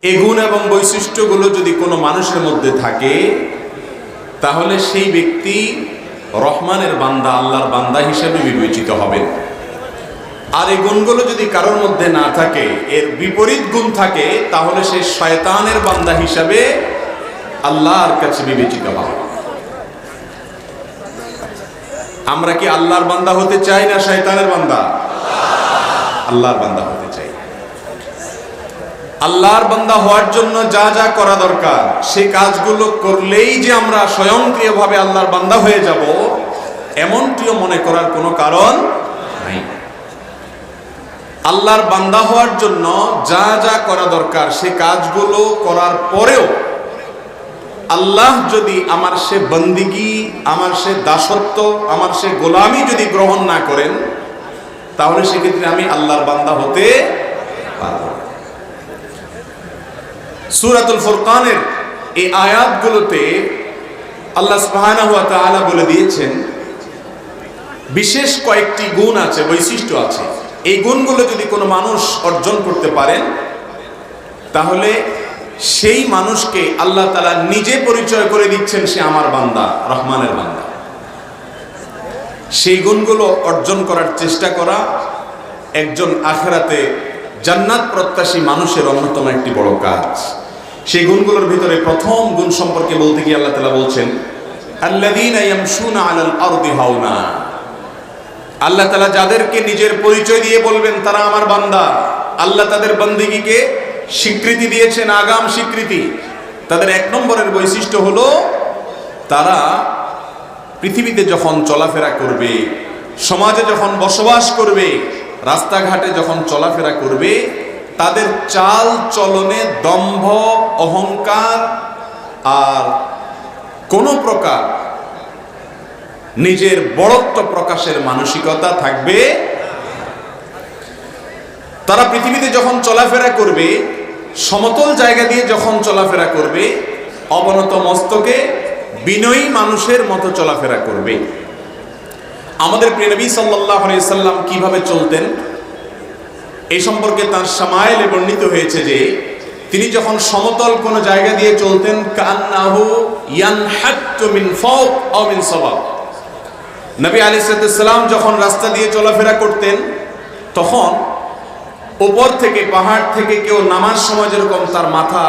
এই গুণ এবং বৈশিষ্ট্যগুলো যদি কোনো মানুষের মধ্যে থাকে, তাহলে সেই ব্যক্তি রহমানের বান্দা, আল্লাহর বান্দা হিসেবে বিবেচিত হবেন। আর এই গুণগুলো যদি কারোর মধ্যে না থাকে, এর বিপরীত গুণ থাকে, তাহলে সে শয়তানের বান্দা হিসাবে আল্লাহর কাছে বিবেচিত হবে। আমরা কি আল্লাহর বান্দা হতে চাই না শয়তানের বান্দা? আল্লাহর বান্দা হতে চাই। আল্লাহর বান্দা হওয়ার জন্য যা যা করা দরকার, সেই কাজগুলো করলেই যে আমরা স্বয়ংক্রিয়ভাবে আল্লাহর বান্দা হয়ে যাব, এমনটিও মনে করার কোনো কারণ নাই। আল্লাহর বান্দা হওয়ার জন্য যা যা করা দরকার, সেই কাজগুলো করার পরেও আল্লাহ যদি আমার সে বন্দিগি, আমার সে দাসত্ব, আমার সে গোলামি যদি গ্রহণ না করেন, তাহলে সেক্ষেত্রে আমি আল্লাহর বান্দা হতে পারব না। সূরাতুল ফুরকানের এই আয়াতগুলোতে আল্লাহ সুবহানাহু ওয়া তাআলা বলে দিয়েছেন বিশেষ কয়েকটি গুণ আছে, বৈশিষ্ট্য আছে। এই গুণগুলো যদি কোনো মানুষ অর্জন করতে পারেন, তাহলে সেই মানুষকে আল্লাহ তাআলা নিজে পরিচয় করে দিচ্ছেন সে আমার বান্দা, রহমানের বান্দা। সেই গুণগুলো অর্জন করার চেষ্টা করা একজন আখিরাতে জান্নাত প্রত্যাশী মানুষের অন্যতম একটি বড় কাজ। সেই গুণগুলোর ভিতরে প্রথম গুণ সম্পর্কে বলতে গিয়ে আল্লাহ তাআলা বলছেন, আল্লাযীনা ইয়ামশুনা আলাল আরদি হাওনা। আল্লাহ তাআলা যাদেরকে নিজের পরিচয় দিয়ে বলবেন তারা আমার বান্দা, আল্লাহ তাদের বন্দেগীকে স্বীকৃতি দিয়েছেন, আগাম স্বীকৃতি। তাদের এক নম্বরের বৈশিষ্ট্য হলো তারা পৃথিবীতে যখন চলাফেরা করবে, সমাজে যখন বসবাস করবে, রাস্তাঘাটে যখন চলাফেরা করবে, তাদের চাল চলনে দম্ভ, অহংকার আর কোনো প্রকার নিজের বড়ত্ব প্রকাশের মানসিকতা থাকবে। তারা পৃথিবীতে যখন চলাফেরা করবে, সমতল জায়গা দিয়ে যখন চলাফেরা করবে, অবনত মস্তকে বিনয়ী মানুষের মতো চলাফেরা করবে। আমাদের প্রিয় নবী সাল্লাল্লাহু আলাইহি সাল্লাম কিভাবে চলতেন, এই সম্পর্কে তার শামায়েলে বর্ণিত হয়েছে যে তিনি যখন সমতল কোনো জায়গা দিয়ে চলতেন, কান্নাহু ইয়ানহাত্তু মিন ফাওক আও মিন সাওয়াব। নবী আলাইহিস সালাম যখন রাস্তা দিয়ে চলাফেরা করতেন, তখন উপর থেকে, পাহাড় থেকে কেউ নামার সময় যেরকম তার মাথা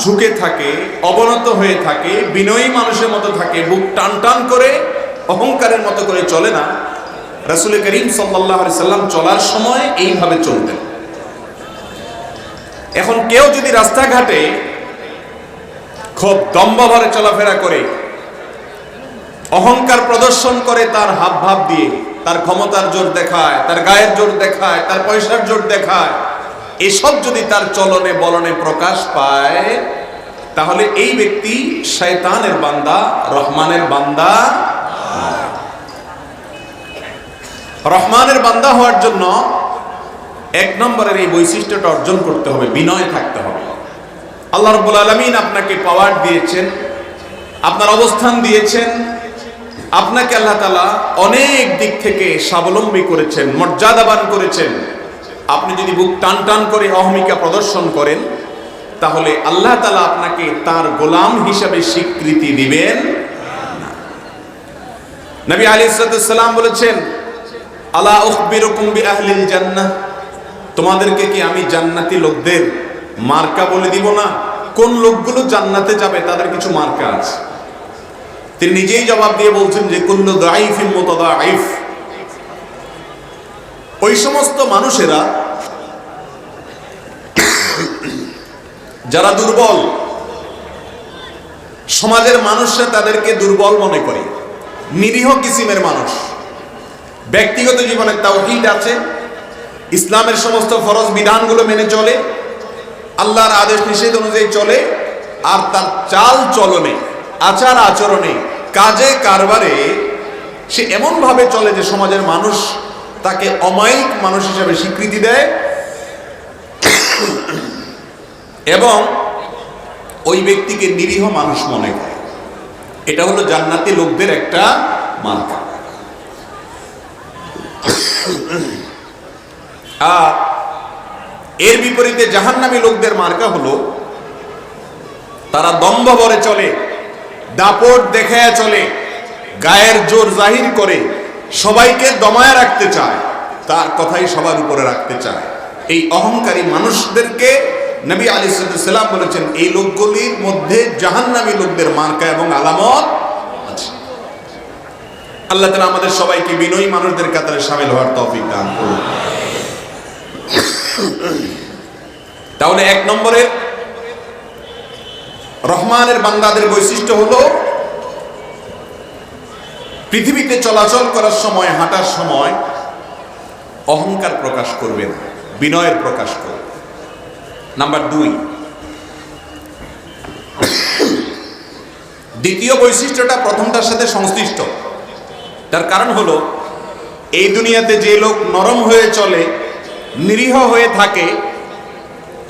ঝুঁকে থাকে, অবনত হয়ে থাকে, বিনয়ী মানুষের মতো থাকে, বুক টান টান করে অহংকারের মতো করে চলে না, রাসূল করিম সাল্লাল্লাহু আলাইহি সাল্লাম চলার সময় এইভাবে চলতেন। এখন কেউ যদি রাস্তাঘাটে খুব দম্ভভরে চলাফেরা করে, অহংকার প্রদর্শন করে তার হাবভাব দিয়ে, তার ক্ষমতার জোর দেখায়, তার গায়ের জোর দেখায়, তার পয়সার জোর দেখায়, এসব যদি তার চলনে বলনে প্রকাশ পায়, তাহলে এই ব্যক্তি শয়তানের বান্দা, রহমানের বান্দা। রহমানের বান্দা হওয়ার জন্য এক নম্বরের এই বৈশিষ্ট্যটা অর্জন করতে হবে, বিনয় থাকতে হবে। আল্লাহ রাব্বুল আলামিন আপনাকে পাওয়ার দিয়েছেন, আপনার অবস্থান দিয়েছেন, আপনাকে আল্লাহ তাআলা অনেক দিক থেকে স্বাবলম্বী করেছেন, মর্যাদাবান করেছেন। আপনি যদি বুক টান টান করে অহমিকা প্রদর্শন করেন, তাহলে আল্লাহ তাআলা আপনাকে তার গোলাম হিসেবে স্বীকৃতি দিবেন না। নবী আলাইহিস সালাম বলেছেন, আলা উখবিরুকুম বিআহলিল জান্নাহ, তোমাদেরকে কি আমি জান্নাতি লোকদের মার্কা বলে দিব না? কোন লোকগুলো জান্নাতে যাবে তাদের কিছু মার্কা আছে। তিনি নিজেই জবাব দিয়ে বলছেন যে কুল্লু দাঈফিন মুতাদাঈফ, ওই সমস্ত মানুষেরা যারা দুর্বল, সমাজের মানুষরা তাদেরকে দুর্বল মনে করে, নিরীহ কিসিমের মানুষ। ব্যক্তিগত জীবনে তাওহীদ আছে, ইসলামের সমস্ত ফরজ বিধানগুলো মেনে চলে, আল্লাহর আদেশ নিষেধ অনুযায়ী চলে, আর তার চাল চলনে, আচার আচরণে, কাজে কারবারে সে এমন ভাবে চলে যে সমাজের মানুষ তাকে অমায়িক মানুষ হিসেবে স্বীকৃতি দেয় এবং ওই ব্যক্তিকে নিরীহ মানুষ মনে করে। এটা হলো জান্নাতি লোকদের একটা মার্কা। আর এর বিপরীতে জাহান্নামী লোকদের মার্কা হলো তারা দম্ভ ভরে চলে, দাপট দেখায় চলে, গায়ের জোর জাহির করে সবাইকে দমায় রাখতে চায়, তার কথাই সবার উপরে রাখতে চায়। এই অহংকারী মানুষদেরকে নবী আলাইহিস সালাম বলেছেন এই লোকগুলির মধ্যে জাহান্নামী লোকদের মার্কা এবং আলামত আছে। আল্লাহ তাআলা আমাদের সবাইকে বিনয়ী মানুষদের কাতারে শামিল হওয়ার তৌফিক দান করুন। তাহলে এক নম্বরে রহমানের বান্দাদের বৈশিষ্ট্য হলো পৃথিবীতে চলাচল করার সময়, হাঁটার সময় অহংকার প্রকাশ করবে না, বিনয়ের প্রকাশ করবে। নাম্বার 2, দ্বিতীয় বৈশিষ্ট্যটা প্রথমটার সাথে সংশ্লিষ্ট। তার কারণ হলো এই দুনিয়াতে যে লোক নরম হয়ে চলে, নিরীহ হয়ে থাকে,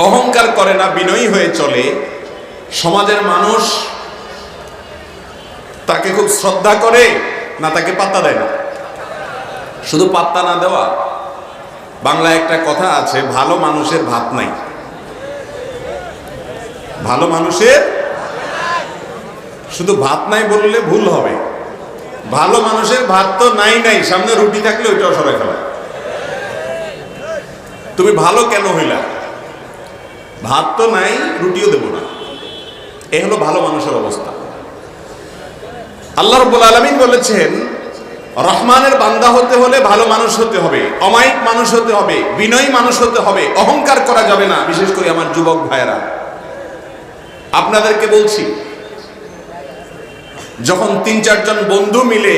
অহংকার করে না, বিনয়ী হয়ে চলে, সমাজের মানুষ তাকে খুব শ্রদ্ধা করে না তাকে পাত্তা দেয় না। শুধু পাত্তা না দেওয়া, বাংলায় একটা কথা আছে, ভালো মানুষের ভাত নাই। ভালো মানুষের শুধু ভাত নাই বললে ভুল হবে, ভালো মানুষের ভাত তো নাই নাই, সামনে রুটি থাকলে ওইটাও সরাই ফেলা। তুমি ভালো কেন হইলা? ভাত তো নাই, রুটিও দেব না। এ হলো ভালো মানুষের অবস্থা। আল্লাহ রাব্বুল আলামিন বলেছেন রহমানের বান্দা হতে হলে ভালো মানুষ হতে হবে, অমায়িক মানুষ হতে হবে, বিনয়ী মানুষ হতে হবে, অহংকার করা যাবে না। বিশেষ করে আমার যুবক ভাইয়েরা, আপনাদেরকে বলছি, যখন 3-4 জন বন্ধু মিলে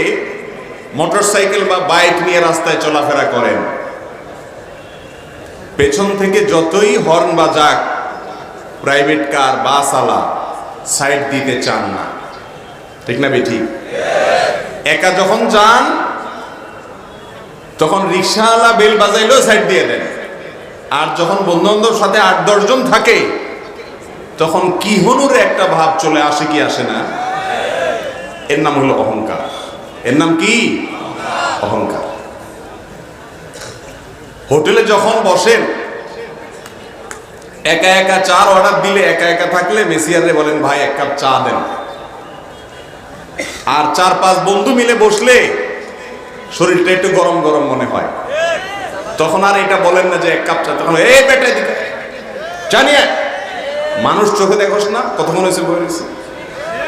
মোটরসাইকেল বা বাইক নিয়ে রাস্তায় চলাফেরা করেন, পেছন থেকে যতই হর্ন বাজাক প্রাইভেট কার, বাসওয়ালা সাইড দিতে চান না, ঠিক না বেঠিক? একা যখন যান তখন রিকশাওয়ালা বেল বাজাইলেও সাইড দিয়ে দেন, আর যখন বন্ধু-বান্ধব সাথে 8-10 জন থাকে তখন কি হনুর একটা ভাব চলে আসে, কি আসে না? এর নাম হলো অহংকার। এর নাম কি? অহংকার। হোটেলে যখন বসেন, একা একা চার অর্ডার দিলে, একা একা থাকলে মেসিয়ারে বলেন ভাই 1 কাপ চা দেন। আর 4-5 বন্ধু মিলে বসলে শরীরটা একটু গরম গরম মনে হয়, তখন আর এটা বলেন না যে 1 কাপ চা, তখন এই বেটা দিকে জানিয়ে মানুষ চোখে দেখোস না কতক্ষণ হয়েছে বলে দিচ্ছে।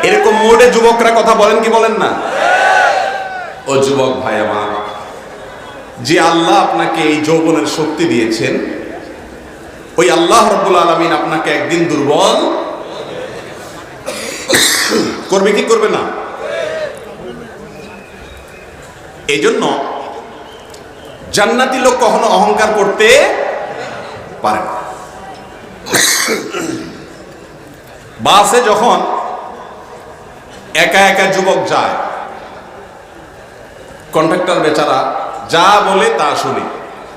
এরকম মোডে যুবকরা কথা বলেন কি বলেন না? ও যুবক ভাই আমার, যে আল্লাহ আপনাকে এই যৌবনের শক্তি দিয়েছেন, ওই আল্লাহ রাব্বুল আলামিন আপনাকে একদিন দুর্বল করবে কি করবে না? এই জন্য জান্নাতি লোক কখনো অহংকার করতে পারে না। বাসে যখন একা একা যুবক যায়, কন্ট্রাক্টর বেচারা যা বলে তা শুনে,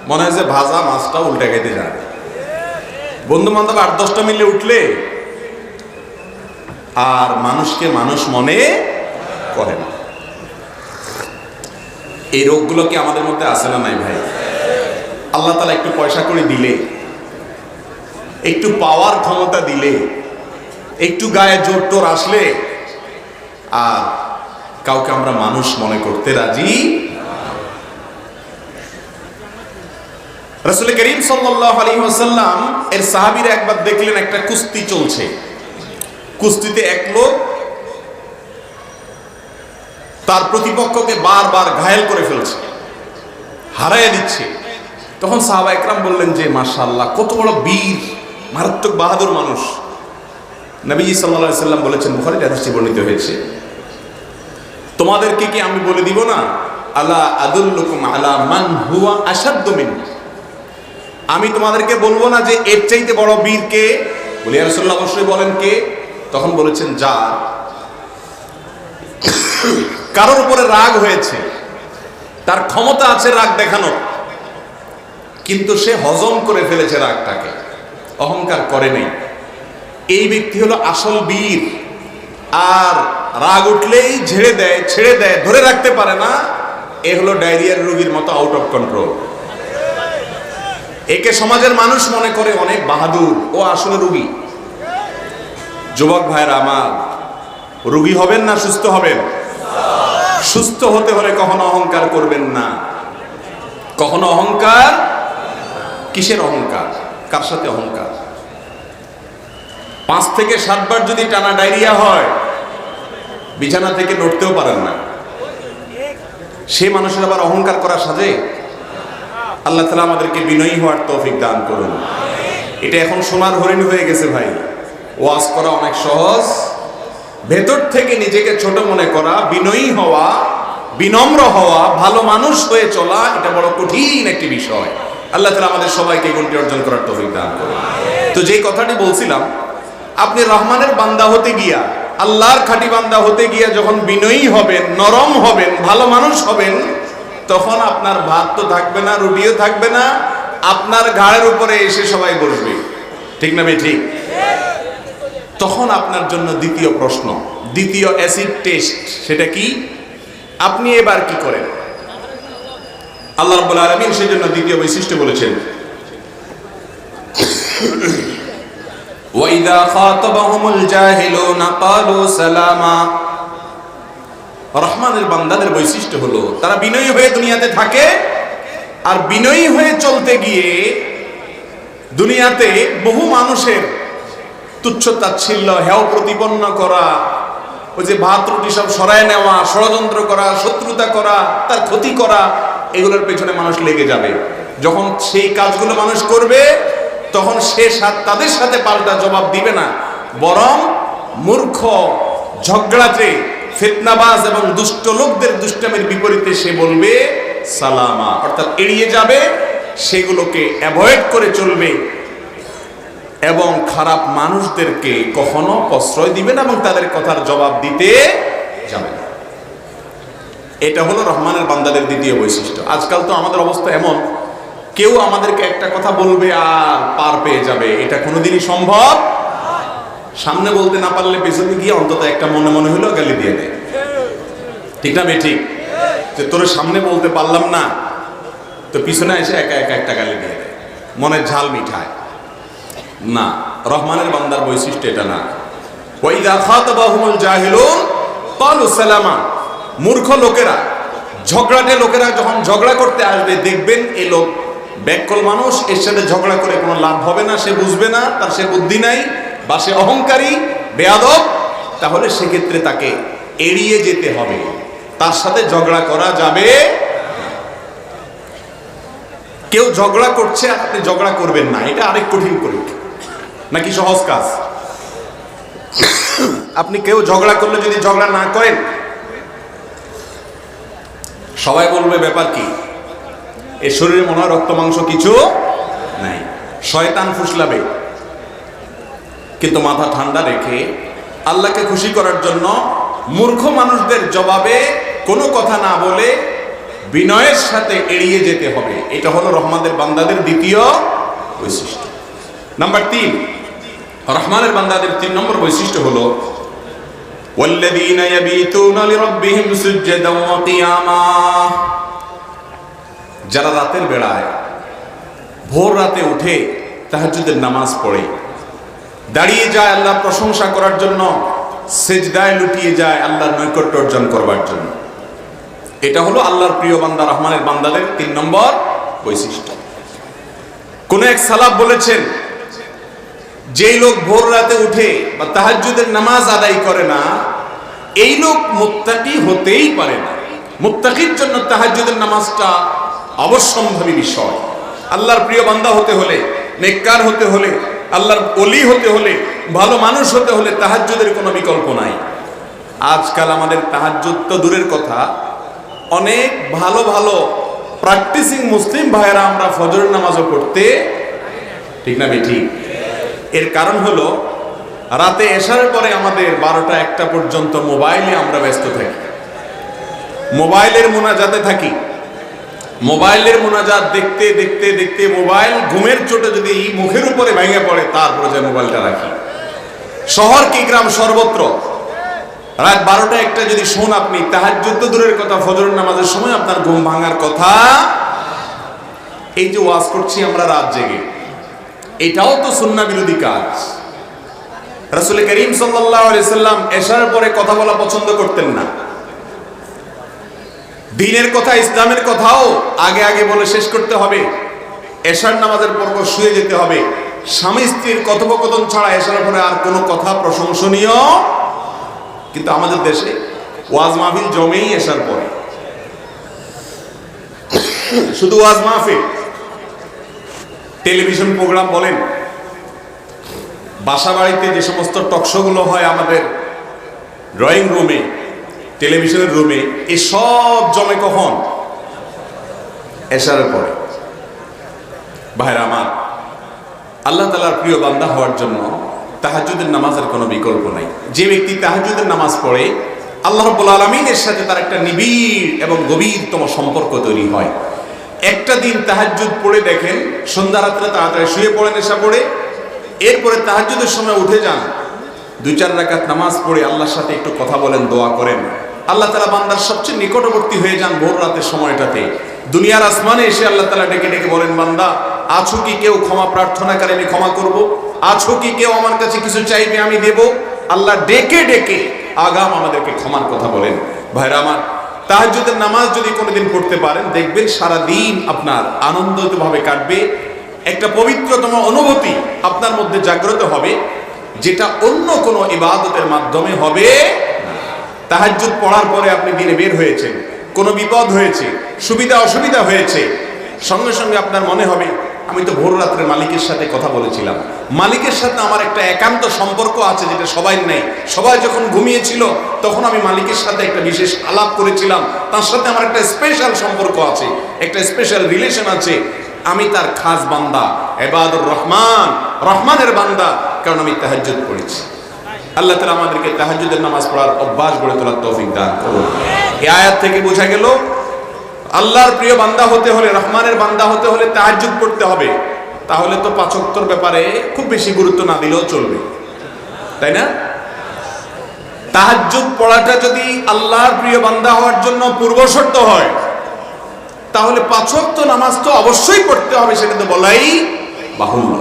মনে হয় যে ভাজা মাছটা উল্টে খাইতে যায়। বন্ধু বান্ধব 8-10টা মিলে উঠলে আর মানুষকে মানুষ মনে করে না। এই রোগগুলো কি আমাদের মধ্যে আছে না নাই ভাই? আল্লাহ তাআলা একটু পয়সা করে দিলে, একটু পাওয়ার ক্ষমতা দিলে, একটু গায়ে জোর টোর আসলে আর কাউকে আমরা মানুষ মনে করতে রাজি। রাসূল করিম সাল্লাল্লাহু আলাইহি ওয়াসাল্লাম এর সাহাবীরা একবার দেখলেন একটা কুস্তি চলছে, কুস্তিতে এক লোক তার প্রতিপক্ষকে বারবার ঘায়েল করে ফেলছে, হারাইয়া দিচ্ছে। তখন সাহাবা একরাম বললেন যে মাশাআল্লাহ, কত বড় বীর, মারাত্মক বাহাদুর মানুষ। নবীজি সাল্লাল্লাহু আলাইহি ওয়াসাল্লাম বলেছেন, বুখারীতে হাদিসটি বর্ণিত হয়েছে, তোমাদেরকে কি আমি বলে দিব না, আলা আদুল্লুকুম আলা মান হুয়া আশাদ্দু মিননি, আমি তোমাদেরকে বলবো না যে এর চাইতে বড় বীর কে? বলে ইয়া রাসূলুল্লাহ অবশ্যই বলেন কে? তখন বলেছেন যা কারোর উপরে রাগ হয়েছে, তার ক্ষমতা আছে রাগ দেখানো, কিন্তু সে হজম করে ফেলেছে রাগটাকে, অহংকার করে নাই, এই ব্যক্তি হলো আসল বীর। আর রাগ উঠলেই ঝেড়ে দেয়, ছেড়ে দেয়, ধরে রাখতে পারে না, এ হলো ডায়রিয়ার রোগীর মতো আউট অফ কন্ট্রোল। একে সমাজের মানুষ মনে করে অনেক বাহাদুর, ও আসলে রোগী। যুবক ভাইরা আমার, রোগী হবেন না সুস্থ হবেন? সুস্থ হতে হলে কখনো অহংকার করবেন না। কখনো অহংকার, কিসের অহংকার? কার সাথে অহংকার? 5 থেকে 7 বার যদি টানা ডায়রিয়া হয়, বিছানা থেকে নড়তেও পারেন না, সে মানুষের আবার অহংকার করা সাজে? আল্লাহ তাআলা আমাদেরকে বিনয়ী হওয়ার তৌফিক দান করুন। এটা এখন সোনার হরিণ হয়ে গেছে ভাই। ওয়াজ করা অনেক সহজ, ভেতর থেকে নিজেকে ছোট মনে করা, বিনয়ী হওয়া, বিনম্র হওয়া, ভালো মানুষ হয়ে চলা, এটা বড় কঠিন একটি বিষয়। আল্লাহ তাআলা আমাদের সবাইকে এই গুণটি অর্জন করার তৌফিক দান করুন। তো যেই কথাটি বলছিলাম, আপনি রহমানের বান্দা হতে গিয়া, আল্লাহর খাঁটি বান্দা হতে গিয়া যখন বিনয়ী হবেন, নরম হবেন, ভালো মানুষ হবেন, তখন আপনার ভাত তো থাকবে না, রুটিও থাকবে না, আপনার ঘাড়ের উপরে এসে সবাই বসবে। ঠিক না ভাই? ঠিক। তখন আপনার জন্য দ্বিতীয় প্রশ্ন, দ্বিতীয় অ্যাসিড টেস্ট, সেটা কি? আপনি এবার কি করেন? আল্লাহ রাব্বুল আলামিন সেজন্য দ্বিতীয় বৈশিষ্ট্য বলেছেন, ওয়াইদা খাতাবাহুমুল জাহিলুনা ক্বালু সালামা। রহমানের বান্দাদের বৈশিষ্ট্য হলো তারা বিনয়ী হয়ে দুনিয়াতে থাকে, আর বিনয়ী হয়ে চলতে গিয়ে দুনিয়াতে বহু মানুষের তুচ্ছ তাচ্ছিল্য, হেয় প্রতিপন্ন করা, ওই যে ভাত রুটি সব সরায় নেওয়া, ষড়যন্ত্র করা, শত্রুতা করা, তার ক্ষতি করা, এগুলোর পেছনে মানুষ লেগে যাবে। যখন সেই কাজগুলো মানুষ করবে, তখন সে তাদের সাথে পাল্টা জবাব দিবে না, বরং মূর্খ, ঝগড়াটে, ফিতনাবাজ এবং দুষ্ট লোকদের দুষ্টামির বিপরীতে সে বলবে সালামা, অর্থাৎ এড়িয়ে যাবে, সেগুলোকে অ্যাভয়েড করে চলবে এবং খারাপ মানুষদেরকে কখনো প্রশ্রয় দিবে না এবং তাদের কথার জবাব দিতে যাবে না। এটা হলো রহমানের বান্দাদের দ্বিতীয় বৈশিষ্ট্য। আজকাল তো আমাদের অবস্থা এমন, কেউ আমাদেরকে একটা কথা বলবে আর পার পেয়ে যাবে, এটা কোনোদিনই সম্ভব। সামনে বলতে না পারলে পেছনে গিয়ে অন্তত একটা মনে মনে হলেও গালি দিয়ে দেয়। ঠিক না বে? ঠিক। যে তোর সামনে বলতে পারলাম না, তো পিছনে এসে একা একা একটা গালি দিয়ে দেয়, মনের ঝাল মিঠায় না। রহমানের বান্দার বৈশিষ্ট্য এটা না। ওয়াইদা খাতাবাহুমুল জাহিলুন ক্বালু সালামা। মূর্খ লোকেরা, ঝগড়াটে লোকেরা যখন ঝগড়া করতে আসবে, দেখবেন এই লোক ব্যাককল মানুষ, এর সাথে ঝগড়া করে কোনো লাভ হবে না, সে বুঝবে না, তার সে বুদ্ধি নাই, বা সে অহংকারী, বেয়াদব, তাহলে সেক্ষেত্রে তাকে এড়িয়ে যেতে হবে, তার সাথে ঝগড়া করা যাবে। কেউ ঝগড়া করছে আর আপনি ঝগড়া করবেন না, এটা আরেক কঠিন পরীক্ষা নাকি সহজ কাজ? আপনি কেউ ঝগড়া করলে যদি ঝগড়া না করেন, সবাই বলবে ব্যাপার কি, এর শরীরে মনে হয় রক্ত মাংস কিছু নাই, শয়তান ফুসলাবে। কিন্তু মাথা ঠান্ডা রেখে আল্লাহকে খুশি করার জন্য মূর্খ মানুষদের জবাবে কোনো কথা না বলে বিনয়ের সাথে এড়িয়ে যেতে হবে। এটা হলো রহমানের বান্দাদের দ্বিতীয় বৈশিষ্ট্য। নাম্বার 3, রহমানের বান্দাদের 3 নম্বর বৈশিষ্ট্য হলো ওয়াল্লাযীনা ইয়াবিতুনা লিরাব্বিহিম সুজদান ওয়া কিয়ামা। যারা রাতের বেলায় ভোর রাতে উঠে তাহাজ্জুদের নামাজ পড়ে, দাঁড়িয়ে যায় আল্লাহর প্রশংসা করার জন্য, সেজদায় লুটিয়ে যায় আল্লাহর নৈকট্য অর্জন করবার জন্য। এটা হলো আল্লাহর প্রিয় বান্দা, রহমানের বান্দাদের 3 নম্বর বৈশিষ্ট্য। কোন এক সালাফ বলেছেন, যেই লোক ভোর রাতে উঠে বা তাহাজ্জুদের নামাজ আদায় করে না, এই লোক মুত্তাকি হতেই পারে না। মুত্তাকির জন্য তাহাজ্জুদের নামাজটা অবশ্যম্ভাবী বিষয়। আল্লাহর প্রিয় বান্দা হতে হলে, নেককার হতে হলে, আল্লাহর ওলি হতে হলে, ভালো মানুষ হতে হলে তাহাজ্জুদের কোনো বিকল্প নাই। আজকাল আমাদের তাহাজ্জুদ তো দূরের কথা, অনেক ভালো ভালো প্র্যাকটিসিং মুসলিম ভাইয়েরা আমরা ফজরের নামাজও পড়তে, ঠিক না ঠিক? এর কারণ হলো রাতে এশারের পরে আমাদের 12টা-1টা পর্যন্ত মোবাইলে আমরা ব্যস্ত থাকি, মোবাইলের মোনাজাতে থাকি, মোবাইলের মোনাজাত দেখতে দেখতে দেখতে মোবাইল ঘুমের চোটে যদি মুখের উপরে ভেঙে পড়ে, তারপরে যে মোবাইলটা রাখি। শহর কি গ্রাম, সর্বত্র রাত 12টা-1টা যদি শোন আপনি, তাহাজ্জুদ তো দূরের কথা, ফজরের নামাজের সময় আপনার ঘুম ভাঙার কথা। এই যে ওয়াজ করছি আমরা রাত জেগে, এটাও তো সুন্নাহ বিরোধী কাজ। রাসূল করিম সাল্লাল্লাহু আলাইহি সাল্লাম এশার পরে কথা বলা পছন্দ করতেন না। দ্বীনের কথা, ইসলামের কথাও আগে আগে বলে শেষ করতে হবে। এশার নামাজের পর শুয়ে যেতে হবে। স্বামী স্ত্রীর কথোপকথন ছাড়া এশার পরে আর কোনো কথা প্রশংসনীয়। কিন্তু আমাদের দেশে ওয়াজ মাহফিল জমেই এশার পরে, শুধু ওয়াজ মাহফিল। টেলিভিশন প্রোগ্রাম বলেন, বাসা বাড়িতে যে সমস্ত টকশোগুলো হয় আমাদের ড্রয়িং রুমে, টেলিভিশনের রুমে, এই সব জমে কখন? এশারের পরে। ভাইরা আমার, আল্লাহ তাআলার প্রিয় বান্দা হওয়ার জন্য তাহাজ্জুদের নামাজের কোনো বিকল্প নাই। যে ব্যক্তি তাহাজ্জুদের নামাজ পড়ে, আল্লাহ রাব্বুল আলামিনের সাথে তার একটা নিবিড় এবং গভীরতম সম্পর্ক তৈরি হয়। একটা দিন তাহাজ্জুদ পড়ে দেখেন, সন্ধ্যা রাত্রে তাড়াতাড়ি শুয়ে পড়েন এশা পড়ে, এরপরে তাহাজ্জুদের সময় উঠে যান, 2-4 রাকাত নামাজ পড়ে আল্লাহর সাথে একটু কথা বলেন, দোয়া করেন। আল্লাহ তাআলা বান্দার সবচেয়ে নিকটবর্তী হয়ে যান ভোর রাতের সময়টাতে। দুনিয়ার আসমানে এসে আল্লাহ তাআলা ডেকে ডেকে বলেন, বান্দা আছো কি কেউ ক্ষমা প্রার্থনাকারী, আমি ক্ষমা করব? আছো কি কেউ আমার কাছে কিছু চাইবে, আমি দেব? আল্লাহ ডেকে ডেকে আগাম আমাদেরকে ক্ষমার কথা বলেন। ভাইরা আমার, তাহাজ্জুদের নামাজ যদি কোনোদিন পড়তে পারেন, দেখবেন সারা দিন আপনার আনন্দিতভাবে কাটবে। একটা পবিত্রতম অনুভূতি আপনার মধ্যে জাগ্রত হবে, যেটা অন্য কোনো ইবাদতের মাধ্যমে হবে না। তাহাজ্জুদ পড়ার পরে আপনি দিনে বের হয়েছেন, কোনো বিপদ হয়েছে, সুবিধা অসুবিধা হয়েছে, সঙ্গে সঙ্গে আপনার মনে হবে আমি তো ভোর রাত্রে মালিকের সাথে কথা বলেছিলাম, মালিকের সাথে আমার একটা একান্ত সম্পর্ক আছে যেটা সবাই নেই। সবাই যখন ঘুমিয়েছিল তখন আমি মালিকের সাথে একটা বিশেষ আলাপ করেছিলাম, তার সাথে আমার একটা স্পেশাল সম্পর্ক আছে, একটা স্পেশাল রিলেশন আছে। আমি তার খাস বান্দা, ইবাদুর রহমান, রহমানের বান্দা, কারণ আমি তাহাজ্জুদ পড়েছি। আল্লাহ তাআলা আমাদেরকে তাহাজ্জুদের নামাজ পড়ার অভ্যাস গড়ে তোলার তৌফিক দান করুন। এই আয়াত থেকে বোঝা গেল, আল্লাহর প্রিয় বান্দা হতে হলে, রহমানের বান্দা হতে হলে তাহাজ্জুদ পড়তে হবে। তাহলে তো 5 ওয়াক্তের ব্যাপারে খুব বেশি গুরুত্ব না দিলেও চলবে, তাই না? তাহাজ্জুদ পড়াটা যদি আল্লাহর প্রিয় বান্দা হওয়ার জন্য পূর্ব শর্ত হয়, তাহলে 5 ওয়াক্ত নামাজ তো অবশ্যই পড়তে হবে, সেটা তো বলাই বাহুল্য,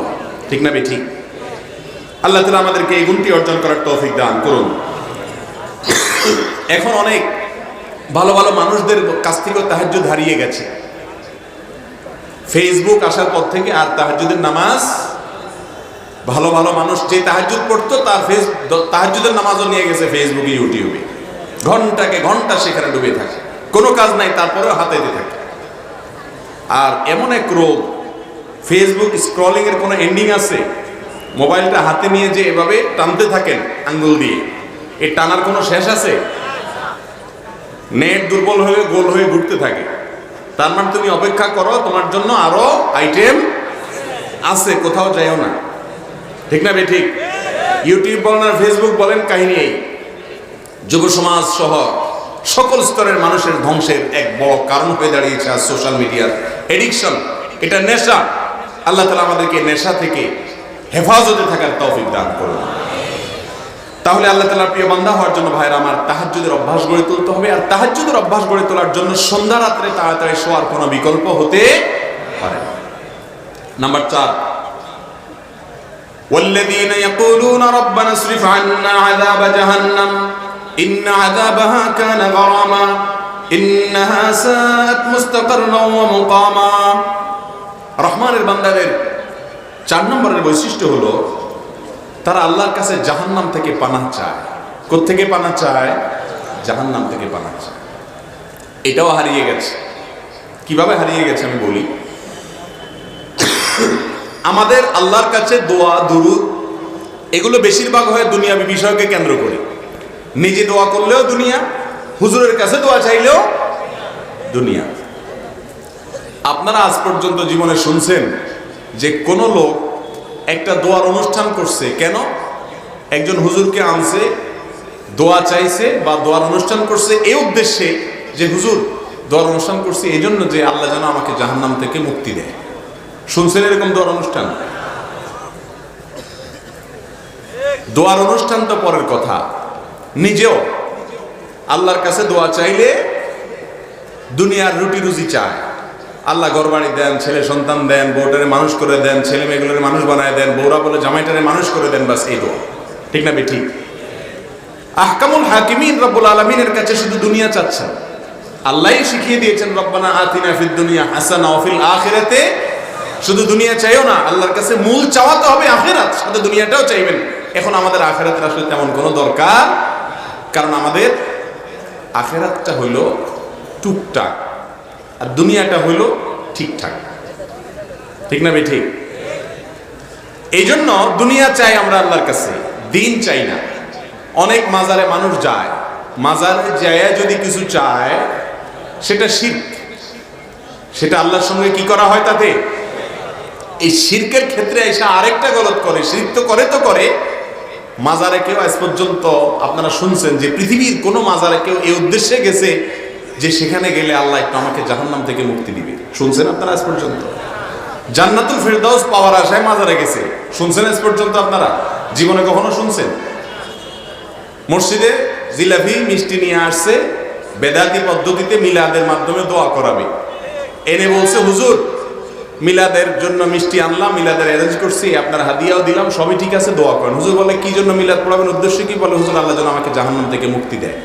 ঠিক না বেঠিক? আল্লাহ তাআলা আমাদেরকে এই গুণটি অর্জন করার তৌফিক দান করুন। এখন অনেক ভালো ভালো মানুষদের কাছ থেকে তাহাজ্জুদ হারিয়ে গেছে। ফেসবুক আসার পর থেকে আর তাহাজ্জুদের নামাজ, ভালো ভালো মানুষ যে তাহাজ্জুদ পড়তো তার তাহাজ্জুদের নামাজও নিয়ে গেছে ফেসবুকে, ইউটিউবে, ঘন্টাকে ঘন্টা সেখানে ডুবে থাকে, কোনো কাজ নাই, তারপরেও হাতাইতে থাকে। আর এমন এক রোগ, ফেসবুক স্ক্রলিং এর কোনো এন্ডিং আছে? মোবাইলটা হাতে নিয়ে যে এভাবে টানতে থাকেন আঙ্গুল দিয়ে, এই টানার কোনো শেষ আছে? নেট দুর্বল হয়ে গোল হয়ে ঘুরতে থাকে। তার মানে তুমি অপেক্ষা করো, তোমার জন্য আরো আইটেম আছে, কোথাও যাইও না, ঠিক না বে ঠিক? ইউটিউব বলেন আর ফেসবুক বলেন, কাহিনী এই। যুব সমাজ সহ সকল স্তরের মানুষের ধ্বংসের এক বড় কারণ হয়ে দাঁড়িয়েছে আর সোশ্যাল মিডিয়ার এডিকশন। এটা নেশা। আল্লাহ তাআলা আমাদেরকে নেশা থেকে হেফাজতে থাকার তৌফিক দান করুন। তাহলে আল্লাহ তাআলার প্রিয় বান্দা হওয়ার জন্য ভাইরা আমার তাহাজ্জুদের অভ্যাস গড়ে তুলতে হবে। আর তাহাজ্জুদের অভ্যাস গড়ে তোলার জন্য সন্ধ্যা রাত্রে তাড়াতাড়ি শোয়ার কোনো বিকল্প হতে পারে না। নাম্বার 4, والذين يقولون ربنا اصرف عنا عذاب جهنم إن عذابها كان غراما إنها ساءت مستقرا ومقاما। রহমানের বান্দাদের 4 নম্বরের বৈশিষ্ট্য হলো তারা আল্লাহর কাছে জাহান্নাম থেকে পানাহ চায়। কোত্থেকে পানাহ চায়? জাহান্নাম থেকে পানাহ চায়। এটাও হারিয়ে গেছে। কিভাবে হারিয়ে গেছে আমি বলি। আমাদের আল্লাহর কাছে দোয়া, দুরুদ এগুলো বেশিরভাগ হয় দুনিয়াবী বিষয়কে কেন্দ্র করে। নিজে দোয়া করলেও দুনিয়া, হুজুরের কাছে দোয়া চাইলেও দুনিয়া। আপনারা আজ পর্যন্ত জীবনে শুনছেন যে কোনো লোক একটা দোয়ার অনুষ্ঠান করছে? কেন? একজন হুজুরকে আনছে, দোয়া চাইছে বা দোয়ার অনুষ্ঠান করছে এই উদ্দেশ্যে যে হুজুর দোয়ার অনুষ্ঠান করছে এই জন্য যে আল্লাহ যেন আমাকে জাহান্নাম থেকে মুক্তি দেয়। শুনছেন এরকম দোয়ার অনুষ্ঠান? দোয়ার অনুষ্ঠান তো পরের কথা, নিজেও আল্লাহর কাছে দোয়া চাইলে দুনিয়ার রুটি রুজি চায়। আল্লাহ ঘর বাড়ি দেন, ছেলে সন্তান দেন, বউটারে মানুষ করে দেন, ছেলে মেয়েগুলোর মানুষ বানায় দেন, বউরা বলে জামাইটারে মানুষ করে দেন, বাস এই দোয়া। ঠিক না বেঠিক? আহকামুল হাকিমিন রব্বুল আলামিনের কাছে শুধু দুনিয়া চাচ্ছেন। আল্লাহই শিখিয়ে দিয়েছেন রব্বানা আতিনা ফিদ দুনিয়া হাসানা ওয়া ফিল আখিরাতে, শুধু দুনিয়া চাইও না, আল্লাহর কাছে মূল চাওয়া তো হবে আখিরাত, সাথে দুনিয়াটাও চাইবেন। এখন আমাদের আখিরাতের আসলে তেমন কোনো দরকার, কারণ আমাদের আখিরাতটা হইল টুকটাক আর দুনিয়াটা হইল ঠিকঠাক। ঠিক না বেঠিক? এই জন্য দুনিয়া চাই আমরা আল্লাহর কাছে, দিন চাই না। অনেক মাজারে মানুষ যায়, মাজারে যায় যদি কিছু চায় সেটা শিরক, সেটা আল্লাহর সঙ্গে কি করা হয় তাতে। এই শিরকের ক্ষেত্রে এসে আরেকটা গলত করে, শিরক তো করে মাজারে কেউ আজ পর্যন্ত আপনারা শুনছেন যে পৃথিবীর কোনো মাজারে কেউ এই উদ্দেশ্যে গেছে যে সেখানে গেলে আল্লাহ একটু আমাকে জাহান্নাম থেকে মুক্তি দিবে? শুনছেন আপনারা আজ পর্যন্ত? জান্নাতুল ফেরদাউস পাওয়ার আশায় মাজারে গেছে, শুনছেন আজ পর্যন্ত আপনারা? জীবনে কখনো শুনছেন? মসজিদে জিলাপি মিষ্টি নিয়ে আসছে, বেদাতি পদ্ধতিতে মিলাদের মাধ্যমে দোয়া করাবে, এনে বলছে হুজুর মিলাদের জন্য মিষ্টি আনলাম, মিলাদের অ্যারেঞ্জ করছি, আপনার হাদিয়াও দিলাম, সবই ঠিক আছে, দোয়া করেন। হুজুর বলে কি জন্য মিলাদ পড়াবেন, উদ্দেশ্য কি? বলে হুজুর আল্লাহ যেন আমাকে জাহান্নাম থেকে মুক্তি দেয়।